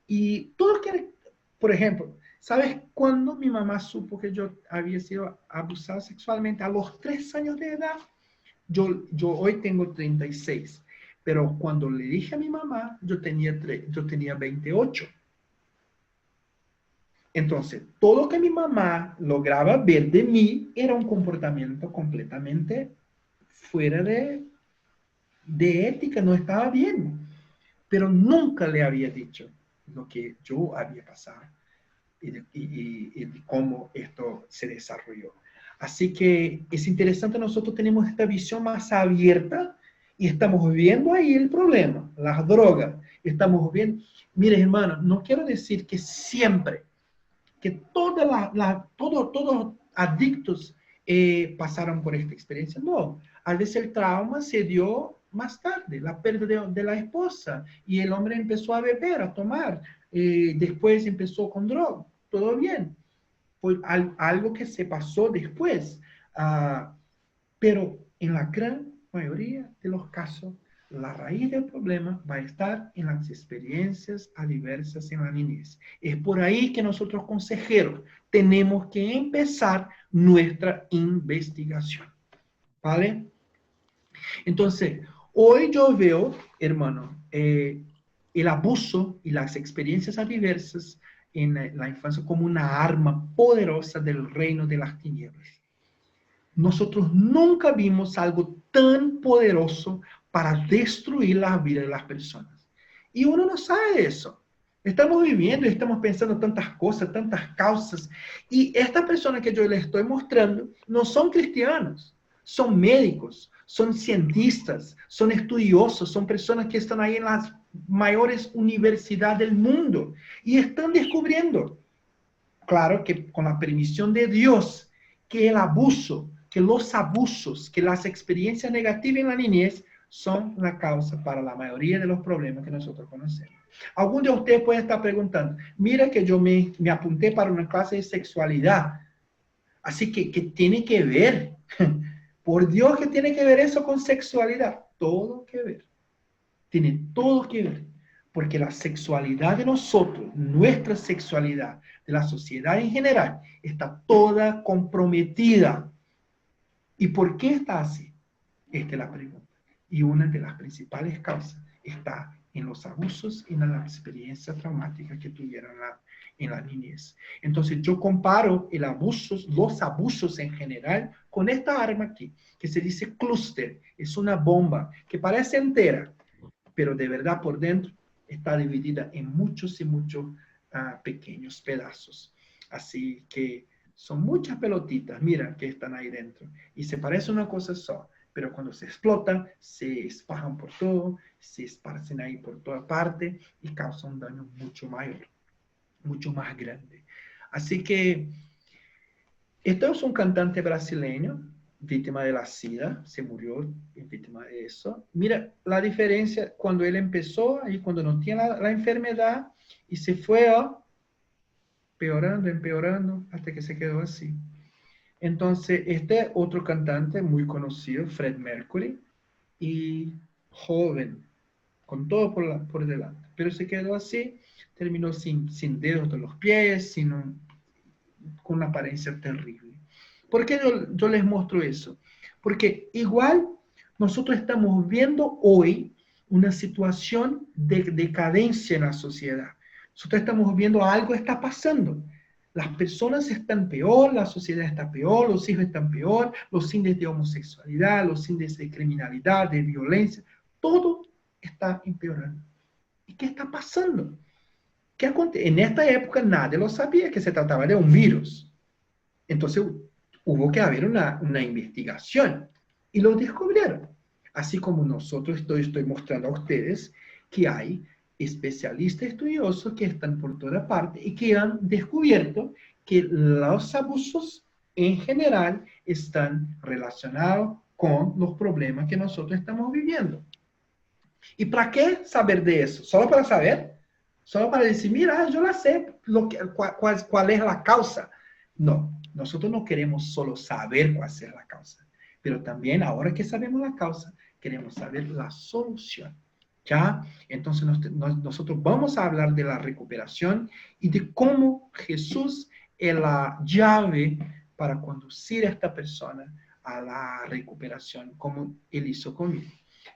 Y todo lo que, por ejemplo, ¿sabes cuándo mi mamá supo que yo había sido abusada sexualmente? A los 3 años de edad. Yo hoy tengo 36, pero cuando le dije a mi mamá, yo tenía 28. Entonces, todo lo que mi mamá lograba ver de mí era un comportamiento completamente fuera de ética, no estaba bien. Pero nunca le había dicho lo que yo había pasado y cómo esto se desarrolló. Así que es interesante, nosotros tenemos esta visión más abierta y estamos viendo ahí el problema, las drogas. Estamos viendo, mire hermano, no quiero decir que siempre, que todos adictos pasaron por esta experiencia. No, a veces el trauma se dio más tarde, la pérdida de la esposa, y el hombre empezó a beber, a tomar, después empezó con droga, todo bien. Fue algo que se pasó después, pero en la gran mayoría de los casos, la raíz del problema va a estar en las experiencias adversas en la niñez. Es por ahí que nosotros, consejeros, tenemos que empezar nuestra investigación. ¿Vale? Entonces, hoy yo veo, hermano, el abuso y las experiencias adversas en la infancia como una arma poderosa del reino de las tinieblas. Nosotros nunca vimos algo tan poderoso para destruir la vida de las personas. Y uno no sabe de eso. Estamos viviendo y estamos pensando tantas cosas, tantas causas. Y estas personas que yo les estoy mostrando no son cristianos, son médicos, son cientistas, son estudiosos, son personas que están ahí en las mayores universidades del mundo y están descubriendo, claro que con la permisión de Dios, que el abuso, que los abusos, que las experiencias negativas en la niñez son la causa para la mayoría de los problemas que nosotros conocemos. Algunos de ustedes pueden estar preguntando, mira que yo me apunté para una clase de sexualidad, así que tiene que ver, por Dios que tiene que ver eso con sexualidad, todo que ver, tiene todo que ver, porque la sexualidad de nosotros, nuestra sexualidad, de la sociedad en general, está toda comprometida. ¿Y por qué está así? Esta es la pregunta. Y una de las principales causas está en los abusos y en las experiencias traumáticas que tuvieron en la niñez. Entonces yo comparo los abusos en general con esta arma aquí, que se dice clúster. Es una bomba que parece entera, pero de verdad por dentro está dividida en muchos y muchos pequeños pedazos. Así que son muchas pelotitas, mira, que están ahí dentro. Y se parece una cosa sola. Pero cuando se explotan, se esparjan por todo, se esparcen ahí por toda parte y causan un daño mucho mayor, mucho más grande. Así que, este es un cantante brasileño, víctima de la SIDA, se murió víctima de eso. Mira la diferencia cuando él empezó, ahí cuando no tenía la enfermedad, y se fue empeorando, hasta que se quedó así. Entonces, este otro cantante muy conocido, Fred Mercury, y joven, con todo por delante, pero se quedó así, terminó sin dedos de los pies, con una apariencia terrible. ¿Por qué yo les muestro eso? Porque igual nosotros estamos viendo hoy una situación de decadencia en la sociedad. Nosotros estamos viendo algo está pasando. Las personas están peor, la sociedad está peor, los hijos están peor, los índices de homosexualidad, los índices de criminalidad, de violencia, todo está empeorando. ¿Y qué está pasando? ¿Qué acontece? En esta época nadie lo sabía que se trataba de un virus. Entonces hubo que haber una investigación y lo descubrieron. Así como nosotros estoy mostrando a ustedes que hay especialistas estudiosos que están por toda parte y que han descubierto que los abusos en general están relacionados con los problemas que nosotros estamos viviendo. ¿Y para qué saber de eso? ¿Solo para saber? ¿Solo para decir, mira, yo la sé, cuál es la causa? No, nosotros no queremos solo saber cuál es la causa, pero también ahora que sabemos la causa, queremos saber la solución. ¿Ya? Entonces nosotros vamos a hablar de la recuperación y de cómo Jesús es la llave para conducir a esta persona a la recuperación, como Él hizo conmigo.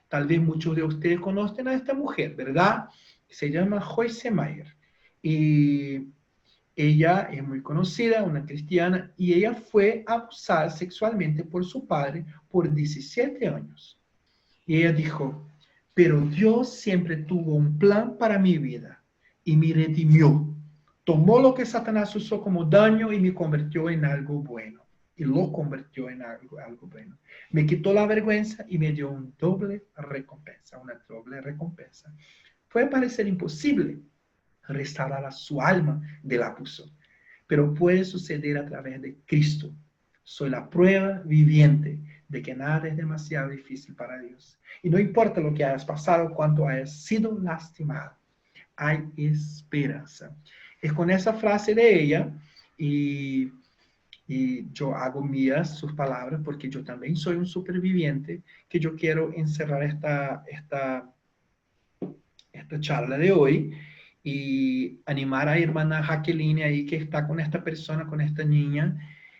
Tal vez muchos de ustedes conocen a esta mujer, ¿verdad? Se llama Joyce Meyer. Y ella es muy conocida, una cristiana, y ella fue abusada sexualmente por su padre por 17 años. Y ella dijo, pero Dios siempre tuvo un plan para mi vida y me redimió. Tomó lo que Satanás usó como daño y me convirtió en algo bueno. Y lo convirtió en algo bueno. Me quitó la vergüenza y me dio una doble recompensa. Puede parecer imposible restaurar a su alma del abuso, pero puede suceder a través de Cristo. Soy la prueba viviente de que nada es demasiado difícil para Dios. Y no importa lo que hayas pasado, cuánto hayas sido lastimado, hay esperanza. Es con esa frase de ella y yo hago mías sus palabras porque yo también soy un superviviente que yo quiero encerrar esta charla de hoy y animar a la hermana Jacqueline ahí que está con esta persona, con esta niña,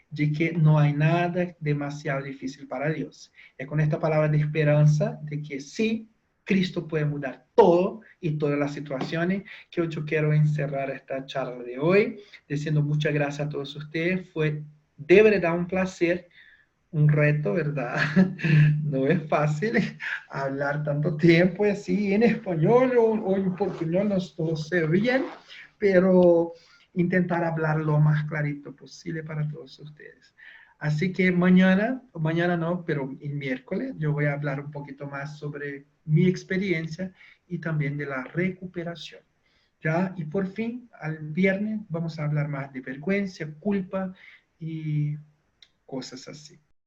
de que no hay nada demasiado difícil para Dios. Es con esta palabra de esperanza de que sí, Cristo puede mudar todo y todas las situaciones que yo quiero encerrar esta charla de hoy, diciendo muchas gracias a todos ustedes. Fue de verdad un placer, un reto, ¿verdad? No es fácil hablar tanto tiempo así en español o en portuñol, no sé bien, pero intentar hablar lo más clarito posible para todos ustedes. Así que mañana no, pero el miércoles yo voy a hablar un poquito más sobre mi experiencia y también de la recuperación. ¿Ya? Y por fin, al viernes vamos a hablar más de vergüenza, culpa y cosas así.